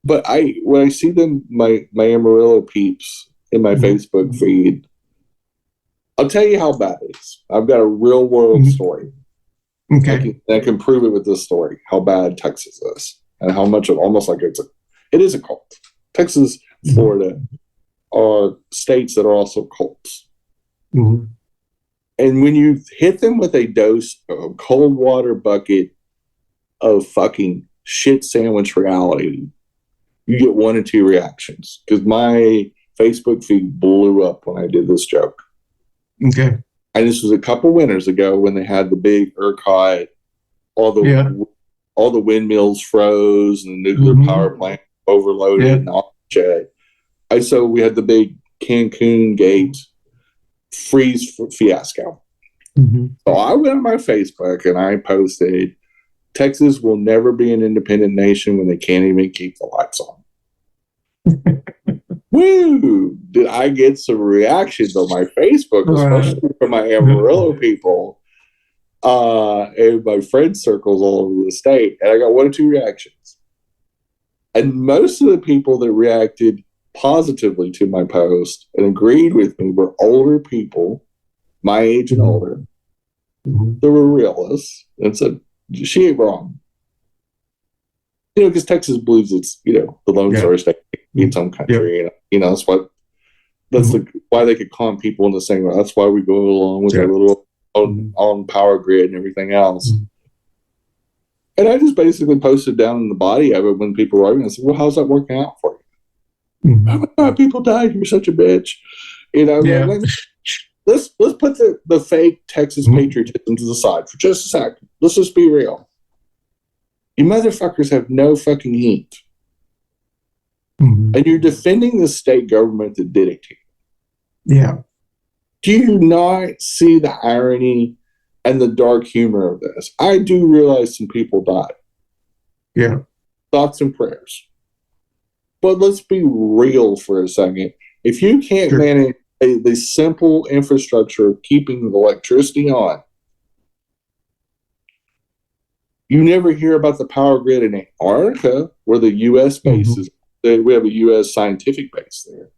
But when I see them, my Amarillo peeps in my Facebook feed, I'll tell you how bad it is. I've got a real world story. Okay. I can prove it with this story, how bad Texas is and how much of almost like it is a cult. Texas, Florida are states that are also cults. Mm-hmm. And when you hit them with a dose of a cold water bucket of fucking shit sandwich reality, you get one or two reactions. Because my Facebook feed blew up when I did this joke. Okay. And this was a couple winters ago when they had the big ERCOT, all the windmills froze and the nuclear power plant overloaded and all that shit. So we had the big Cancun gate freeze fiasco. So I went on my Facebook and I posted, Texas will never be an independent nation when they can't even keep the lights on. Woo! Did I get some reactions on my Facebook, especially from my Amarillo people and my friend circles all over the state? And I got one or two reactions. And most of the people that reacted positively to my post and agreed with me were older people, my age and older. They were realists and said, she ain't wrong. You know, because Texas believes it's, you know, the Lone Star State in its own country. You know, that's why they could con people in the same way. That's why we go along with our little own power grid and everything else. And I just basically posted down in the body of it when people were writing, I said, well, how's that working out for you? Oh my God, people died. You're such a bitch. You know, like, let's put the fake Texas patriotism to the side for just a second. Let's just be real. You motherfuckers have no fucking heat. And you're defending the state government that did it to you. Yeah. Do you not see the irony and the dark humor of this? I do realize some people died. Yeah. Thoughts and prayers. But let's be real for a second. If you can't manage the simple infrastructure of keeping the electricity on, you never hear about the power grid in Antarctica, where the U.S. base is. We have a U.S. scientific base there.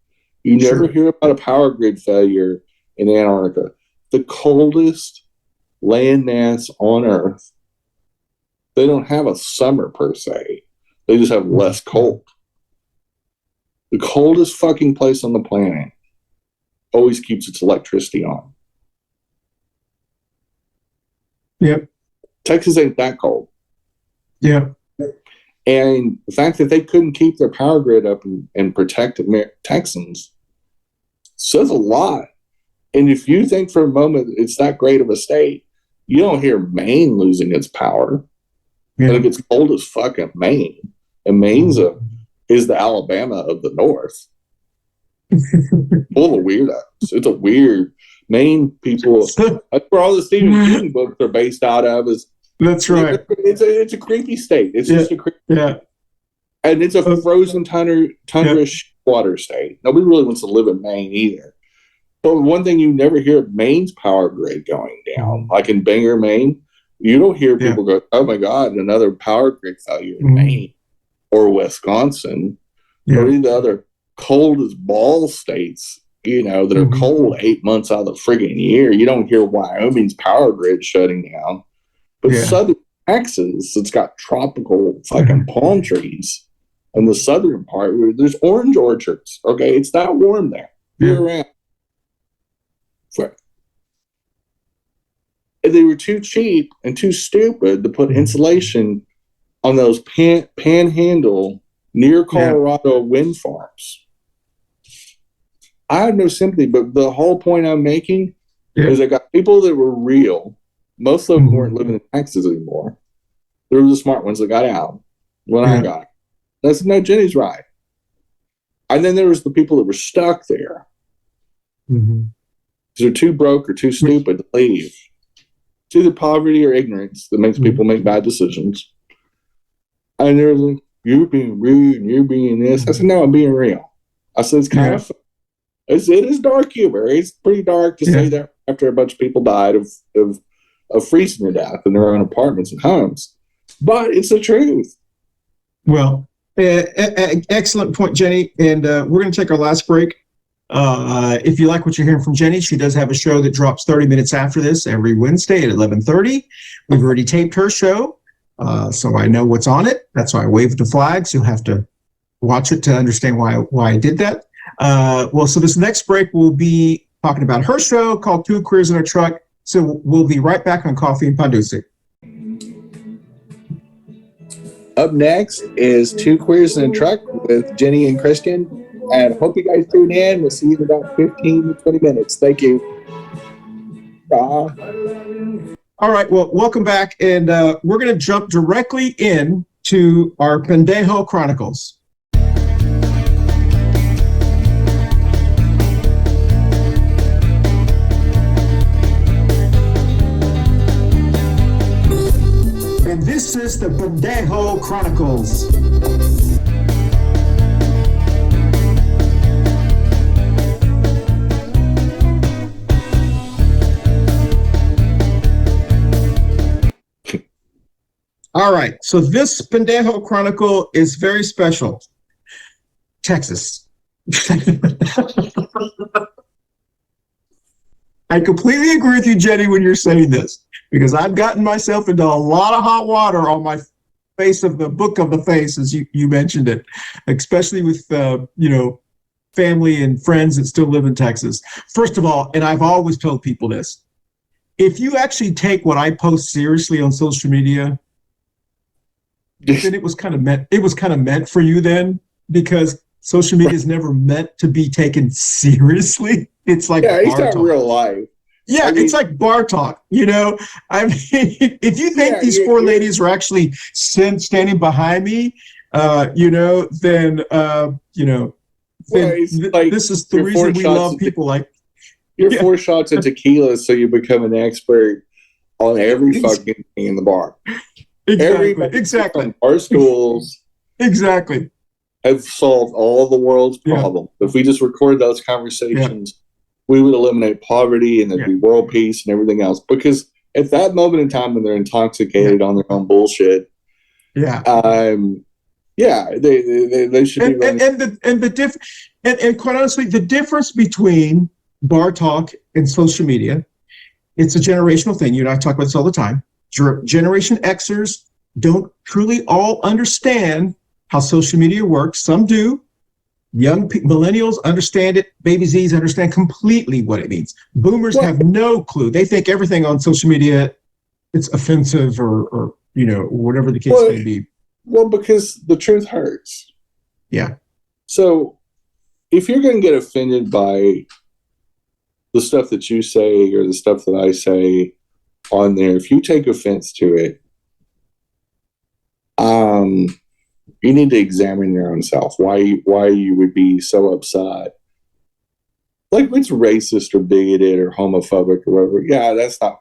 You never hear about a power grid failure in Antarctica, the coldest landmass on Earth. They don't have a summer per se. They just have less cold. The coldest fucking place on the planet always keeps its electricity on. Yep. Texas ain't that cold. Yeah. And the fact that they couldn't keep their power grid up and protect Texans says a lot. And if you think for a moment it's that great of a state, you don't hear Maine losing its power. Yeah. And it gets cold as fuck in Maine. And Maine's is the Alabama of the North. Full of weirdos. It's a weird Maine people. That's where all the Stephen King books are based out of. That's right. It's a creepy state. It's just a creepy state. And it's a frozen tundra water state. Nobody really wants to live in Maine either. But one thing you never hear of Maine's power grid going down, like in Bangor, Maine, you don't hear people go, oh my God, another power grid failure in Maine or Wisconsin or any of the other cold as ball states, you know, that are cold 8 months out of the friggin' year. You don't hear Wyoming's power grid shutting down. But southern Texas, it's got tropical fucking palm trees. In the southern part, where there's orange orchards. Okay, it's that warm there year round. And they were too cheap and too stupid to put insulation on those panhandle near Colorado wind farms. I have no sympathy, but the whole point I'm making is I got people that were real. Most of them weren't living in Texas anymore. There were the smart ones that got out when I got. That's no, Jenny's right. And then there was the people that were stuck there. They're too broke or too stupid to leave. It's either poverty or ignorance that makes people make bad decisions. And they're like, you're being rude and you're being this. I said, no, I'm being real. I said, it's kind of fun. It is dark humor. It's pretty dark to say that after a bunch of people died of freezing to death in their own apartments and homes. But it's the truth. Well, excellent point, Jenny. And we're going to take our last break. If you like what you're hearing from Jenny, she does have a show that drops 30 minutes after this every Wednesday at 11:30. We've already taped her show, so I know what's on it. That's why I waved the flags. You'll have to watch it to understand why I did that. So this next break will be talking about her show called Two Queers in a Truck. So we'll be right back on Coffee and Pan Dulce. Up next is Two Queers in a Truck with Jenny and Christian. And hope you guys tune in. We'll see you in about 15 to 20 minutes. Thank you. Bye. All right. Well, welcome back. And we're going to jump directly into our Pendejo Chronicles. And this is the Pendejo Chronicles. All right, so this Pendejo Chronicle is very special. Texas. I completely agree with you, Jenny, when you're saying this, because I've gotten myself into a lot of hot water on my face of the book of the face, as you mentioned it, especially with, family and friends that still live in Texas. First of all, and I've always told people this, if you actually take what I post seriously on social media, then it was kind of meant for you then, because social media is never meant to be taken seriously. It's like it's not real life. Yeah, it's like bar talk, I mean, if you think these four ladies are actually standing behind me, then this is the reason we love people like you're 4 shots of tequila, so you become an expert on every fucking thing in the bar. Exactly. Our schools have solved all the world's problems. If we just record those conversations, we would eliminate poverty and there'd be world peace and everything else. Because at that moment in time when they're intoxicated on their own bullshit, they should be and quite honestly, the difference between bar talk and social media, it's a generational thing. You and I talk about this all the time. Generation Xers don't truly all understand how social media works. Some do. Young millennials understand it. Baby Zs understand completely what it means. Boomers have no clue. They think everything on social media, it's offensive or whatever the case may be. Well, because the truth hurts. Yeah. So if you're going to get offended by the stuff that you say or the stuff that I say on there, if you take offense to it, you need to examine your own self. Why you would be so upset? Like, it's racist or bigoted or homophobic or whatever. Yeah,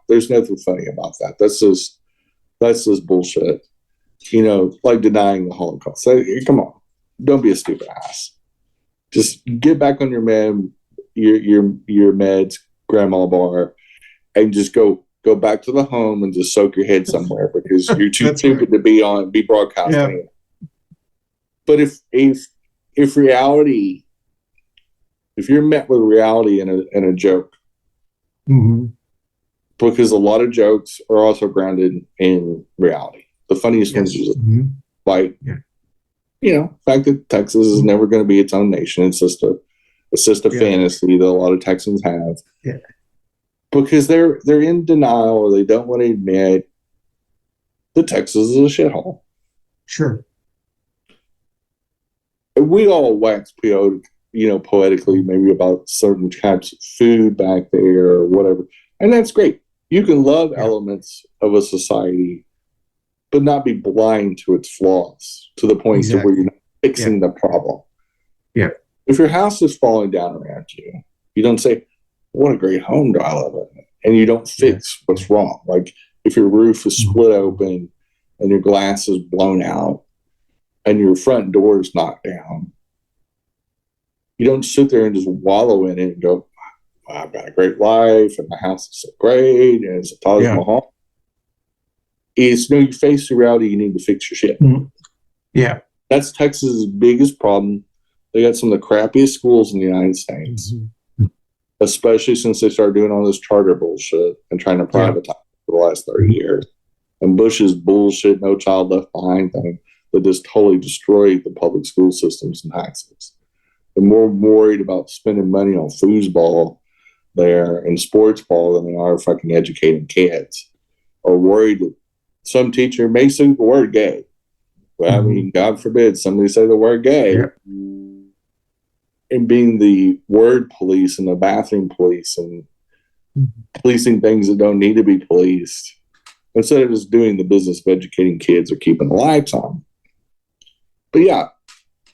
there's nothing funny about that. That's just bullshit. Like denying the Holocaust. So, come on, don't be a stupid ass. Just get back on your meds, grandma bar, and just go back to the home and just soak your head somewhere because you're too stupid to be broadcasting. Yeah. But if reality, if you're met with reality in a joke, because a lot of jokes are also grounded in reality. The funniest ones is like, the fact that Texas is never going to be its own nation. It's just a fantasy that a lot of Texans have. Yeah. Because they're in denial or they don't want to admit that Texas is a shithole. Sure. We all wax poetically, maybe about certain types of food back there or whatever. And that's great. You can love elements of a society, but not be blind to its flaws to the point to where you're not fixing the problem. Yeah. If your house is falling down around you, you don't say, what a great home do I live in? And you don't fix what's wrong. Like if your roof is split open and your glass is blown out and your front door is knocked down, you don't sit there and just wallow in it and go, wow, I've got a great life and my house is so great and it's a Taj Mahal. It's you face the reality, you need to fix your shit. Mm-hmm. Yeah. That's Texas's biggest problem. They got some of the crappiest schools in the United States, especially since they started doing all this charter bullshit and trying to privatize for the last 30 years. And Bush's bullshit, no child left behind thing that just totally destroyed the public school systems in Texas. They're more worried about spending money on foosball there and sports ball than they are fucking educating kids. Or worried that some teacher may say the word gay. Well, I mean, God forbid somebody say the word gay. Yeah. And being the word police and the bathroom police and policing things that don't need to be policed instead of just doing the business of educating kids or keeping the lights on. But yeah,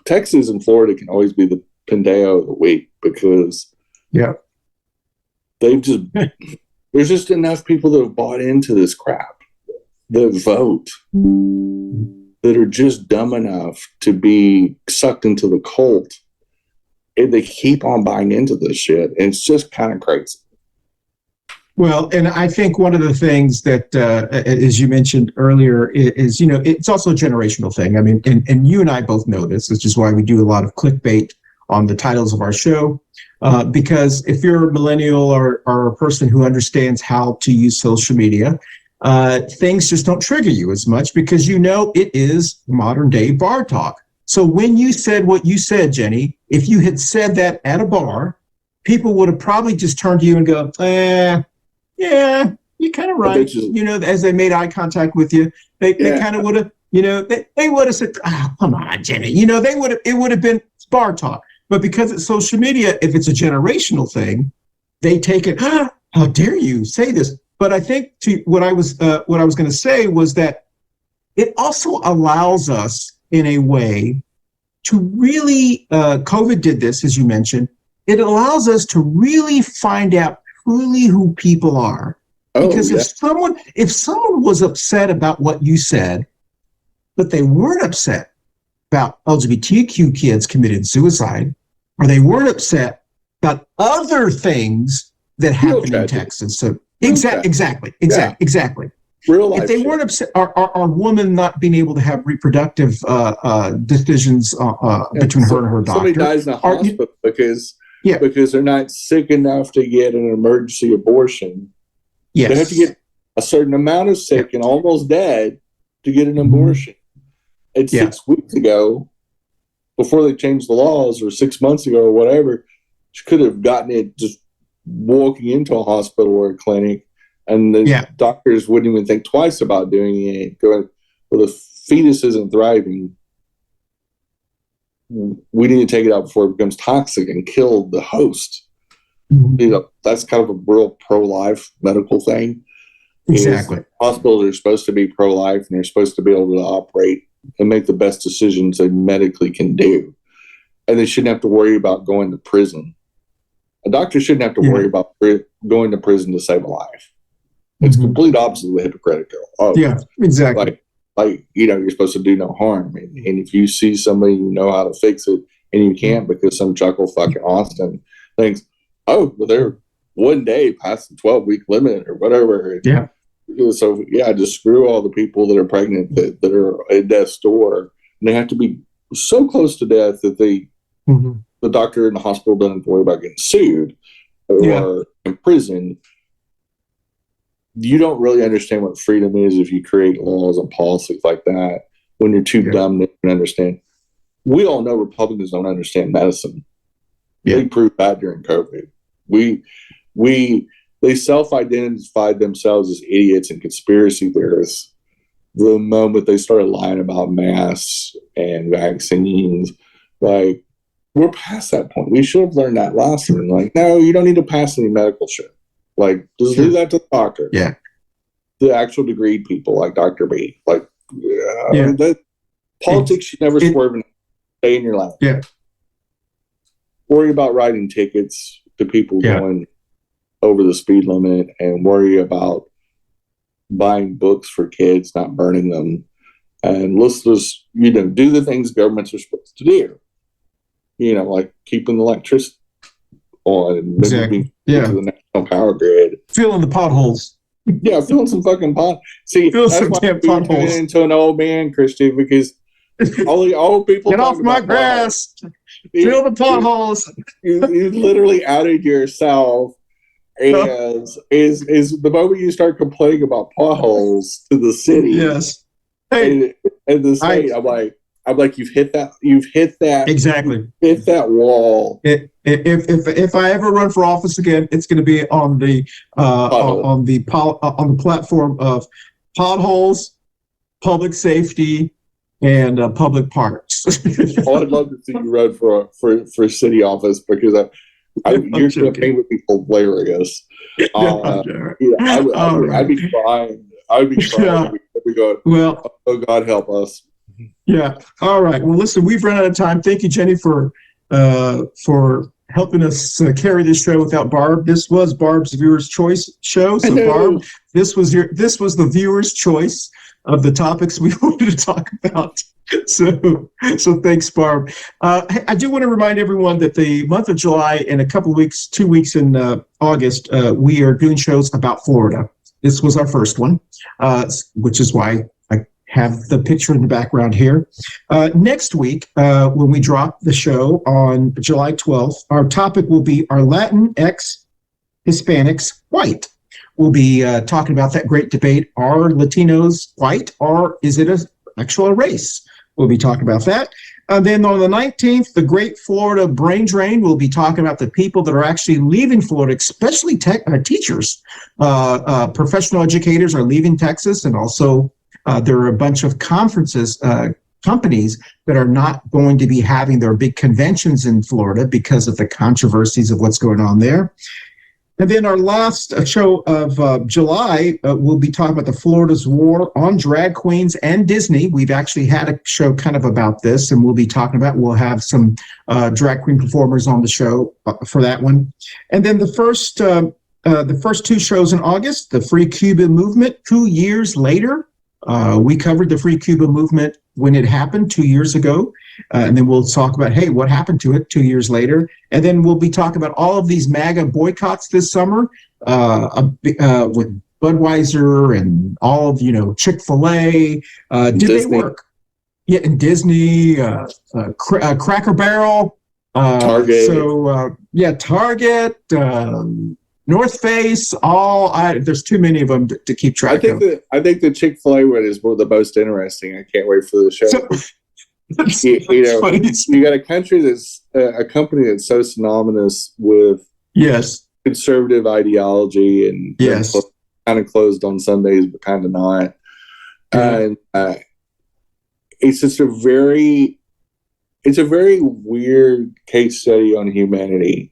Texas and Florida can always be the Pendeo of the week because they've just there's just enough people that have bought into this crap that vote that are just dumb enough to be sucked into the cult. And they keep on buying into this shit. And it's just kind of crazy. Well, and I think one of the things that, as you mentioned earlier, is, it's also a generational thing. I mean, and you and I both know this, which is why we do a lot of clickbait on the titles of our show. Because if you're a millennial or a person who understands how to use social media, things just don't trigger you as much because it is modern day bar talk. So when you said what you said, Jenny, if you had said that at a bar, people would have probably just turned to you and go, yeah, you're kind of right. As they made eye contact with you, they kind of would have, they would have said, come on, Jenny. It would have been bar talk. But because it's social media, if it's a generational thing, they take it, how dare you say this? But I think what I was going to say was that it also allows us in a way to really, COVID did this, as you mentioned, it allows us to really find out truly who people are. Because if someone was upset about what you said, but they weren't upset about LGBTQ kids committing suicide, or they weren't upset about other things that happen in Texas. So exactly. Real life if they weren't upset, are women not being able to have reproductive decisions between her and her doctor? Somebody dies in a hospital because they're not sick enough to get an emergency abortion. Yes. They have to get a certain amount of sick and almost dead to get an abortion. And 6 weeks ago, before they changed the laws, or 6 months ago or whatever, she could have gotten it just walking into a hospital or a clinic. And the doctors wouldn't even think twice about doing it. Going, well, the fetus isn't thriving. We need to take it out before it becomes toxic and kill the host. That's kind of a real pro-life medical thing. Exactly. Hospitals are supposed to be pro-life, and they're supposed to be able to operate and make the best decisions they medically can do. And they shouldn't have to worry about going to prison. A doctor shouldn't have to worry about going to prison to save a life. It's complete opposite of the hypocritical. Exactly. Like you're supposed to do no harm. And if you see somebody you know how to fix it and you can't because some chuckle fucking Austin thinks, well, they're one day past the 12-week limit or whatever. So, just screw all the people that are pregnant that are at death's door. And they have to be so close to death that the doctor in the hospital doesn't have to worry about getting sued or imprisoned. You don't really understand what freedom is if you create laws and policies like that when you're too dumb to understand. We all know Republicans don't understand medicine. They proved that during COVID. They self-identified themselves as idiots and conspiracy theorists the moment they started lying about masks and vaccines, like, we're past that point. We should have learned that lesson. Like, no, you don't need to pass any medical shit. Like, just leave that to the doctor. Yeah. The actual degree people like Dr. B. Like, that politics should never swerve and stay in your lane. Yeah. Worry about writing tickets to people going over the speed limit, and worry about buying books for kids, not burning them. And let's just, do the things governments are supposed to do. Like keeping the electricity on and moving to the national power grid. Filling the potholes. Yeah, filling some fucking pot. See, Fill that's some why damn I'm potholes. turning into an old man, Christy, because all the old people get off my grass. Fill the potholes. You literally outed yourself as the moment you start complaining about potholes to the city. Yes. Hey, and the state, I'm like, you've hit that exactly. Hit that wall. If I ever run for office again, it's going to be on the platform of potholes, public safety, and public parks. Oh, I'd love to see you run for city office, because your campaign would be hilarious. I'd be crying. I'd be crying. I'd be going, well, oh God, help us. Yeah. All right. Well, listen, we've run out of time. Thank you, Jenny, for helping us carry this show without Barb. This was Barb's Viewers Choice show. So, Barb, this was the viewers' choice of the topics we wanted to talk about. So thanks, Barb. I do want to remind everyone that the month of July and a couple of weeks, 2 weeks in August, we are doing shows about Florida. This was our first one, which is why I have the picture in the background here. Next week, when we drop the show on July 12th, our topic will be Are Latinx Hispanics White? We'll be talking about that great debate. Are Latinos white, or is it actual race? We'll be talking about that. And then on the 19th, the Great Florida Brain Drain, we'll be talking about the people that are actually leaving Florida, especially teachers. Professional educators are leaving Texas, and also there are a bunch of conferences, companies that are not going to be having their big conventions in Florida because of the controversies of what's going on there. And then our last show of July, we'll be talking about the Florida's war on drag queens and Disney. We've actually had a show kind of about this, and we'll have some drag queen performers on the show for that one. And then the first 2 shows in August, the Free Cuba Movement, 2 years later. We covered the Free Cuba Movement when it happened 2 years ago. And then we'll talk about, hey, what happened to it 2 years later? And then we'll be talking about all of these MAGA boycotts this summer with Budweiser and all of, Chick-fil-A. Did Disney. They work? Yeah, and Disney, Cracker Barrel. Target. Target, North Face, there's too many of them to keep track of. I think the Chick-fil-A one is one of the most interesting. I can't wait for the show. You got a country that's a company that's so synonymous with conservative ideology and kind of closed on Sundays, but kind of not. And it's just a very weird case study on humanity.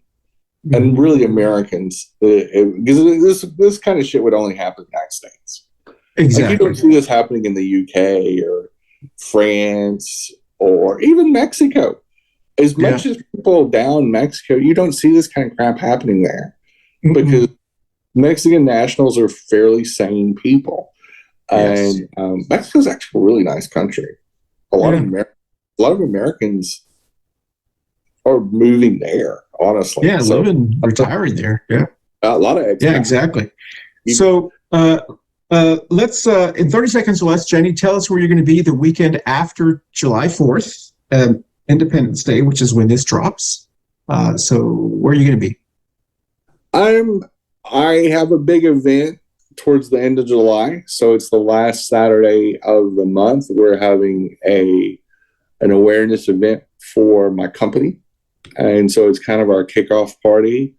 And really Americans, because this kind of shit would only happen in the United States. Exactly. Like, you don't see this happening in the UK or France or even Mexico. As much as people down Mexico, you don't see this kind of crap happening there because Mexican nationals are fairly sane people. And Mexico's actually a really nice country. A lot of Americans are moving there, honestly. Yeah, retiring there. Yeah. A lot of expats. Yeah, exactly. So let's, in 30 seconds or less, Jenny, tell us where you're going to be the weekend after July 4th, Independence Day, which is when this drops. So where are you going to be? I have a big event towards the end of July. So it's the last Saturday of the month. We're having an awareness event for my company. And so it's kind of our kickoff party.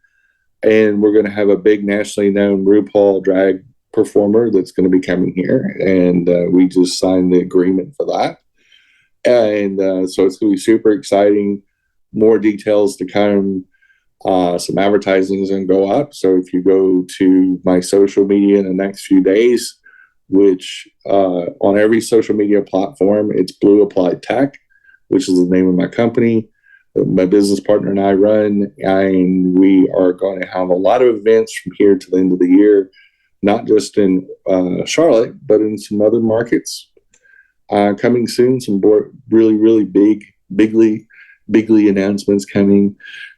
And we're going to have a big nationally known RuPaul drag performer that's going to be coming here, and we just signed the agreement for that. And so it's going to be super exciting. More details to come. Some advertising is going to go up. So if you go to my social media in the next few days, which on every social media platform, it's Blue Applied Tech, which is the name of my company. My business partner and I run, and we are going to have a lot of events from here to the end of the year, not just in Charlotte, but in some other markets coming soon. Some more really bigly announcements coming,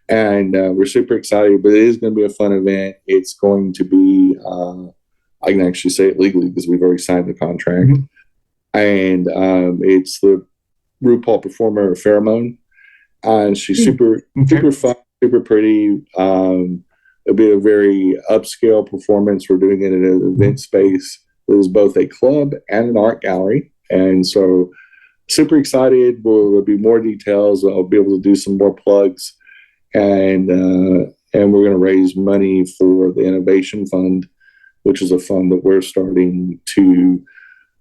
and we're super excited. But it is going to be a fun event. It's going to be, I can actually say it legally because we've already signed the contract, and it's the RuPaul performer Pheromone. And she's super fun, super pretty. It'll be a very upscale performance. We're doing it in an event space. It is both a club and an art gallery. And so super excited. There'll be more details. I'll be able to do some more plugs. And we're going to raise money for the Innovation Fund, which is a fund that we're starting to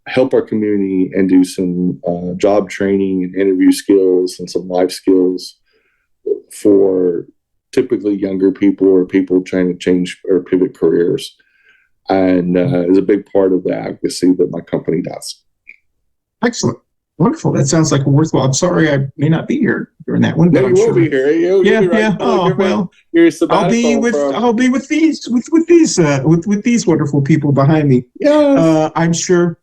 help our community and do some job training and interview skills and some life skills for typically younger people or people trying to change or pivot careers. And is a big part of the advocacy that my company does. Excellent. Wonderful. That sounds like a worthwhile. I'm sorry I may not be here during that one. No, you will be here. You'll be right. Yeah. Oh, well, I'll be with these wonderful people behind me. Yeah. I'm sure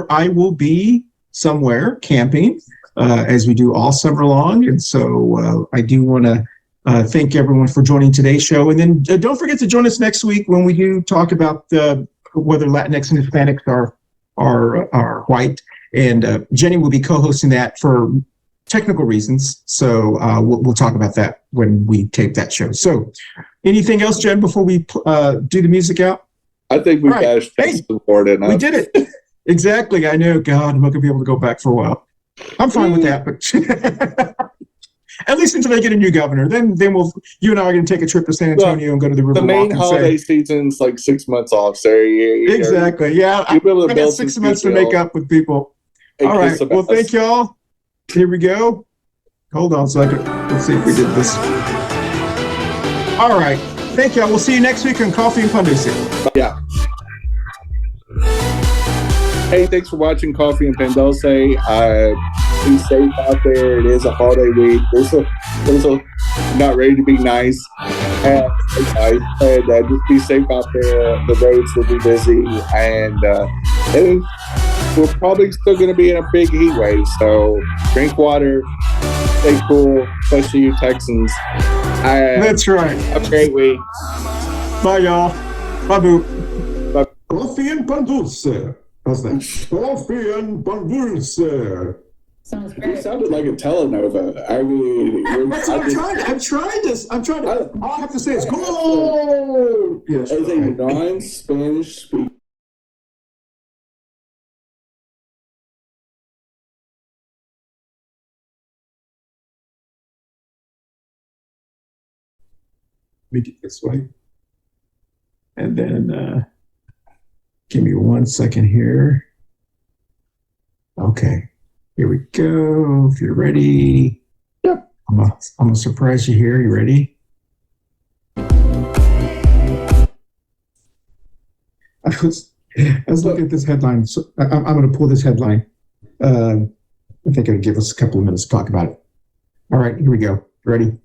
I will be somewhere camping as we do all summer long. And so I do want to thank everyone for joining today's show. And then don't forget to join us next week when we do talk about whether Latinx and Hispanics are white. And Jenny will be co-hosting that for technical reasons. So we'll talk about that when we tape that show. So anything else, Jen, before we do the music out? I think we bashed the board enough. We did it. Exactly. I know. God, I'm not going to be able to go back for a while. I'm fine with that. But at least until they get a new governor. Then you and I are going to take a trip to San Antonio and go to the Riverwalk. The main holiday season's like 6 months off. So exactly. Yeah. I got 6 months to make up with people. All right. Well, thank y'all. Here we go. Hold on a second. Let's see if we did this. All right. Thank y'all. We'll see you next week on Coffee and Pan Dulce. Yeah. Hey, thanks for watching Coffee and Pan Dulce. Be safe out there. It is a holiday week. There's a not ready to be nice. And just be safe out there. The roads will be busy, and we're probably still going to be in a big heat wave. So drink water, stay cool, especially you Texans. That's right. Have a great week. Bye, y'all. Bye, boo. Bye. Coffee and Pan Dulce. How's that? Coffee and Pan Dulce. Sounds great. You sounded like a telenova. I mean, I'm trying to. All I have to say is go. Yes. As a non-Spanish speaker. Make it this way. And then give me 1 second here. Okay. Here we go. If you're ready. Yep. I'm gonna surprise you here. You ready? I was looking at this headline. So I'm going to pull this headline. I think it'll give us a couple of minutes to talk about it. All right, here we go. Ready?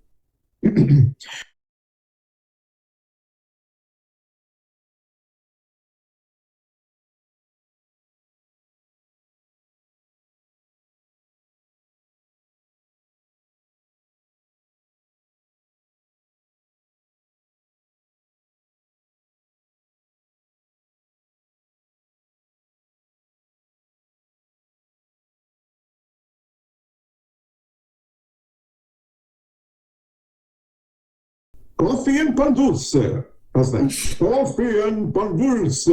Coffee and Pan Dulce. How's that? Coffee and Pan Dulce.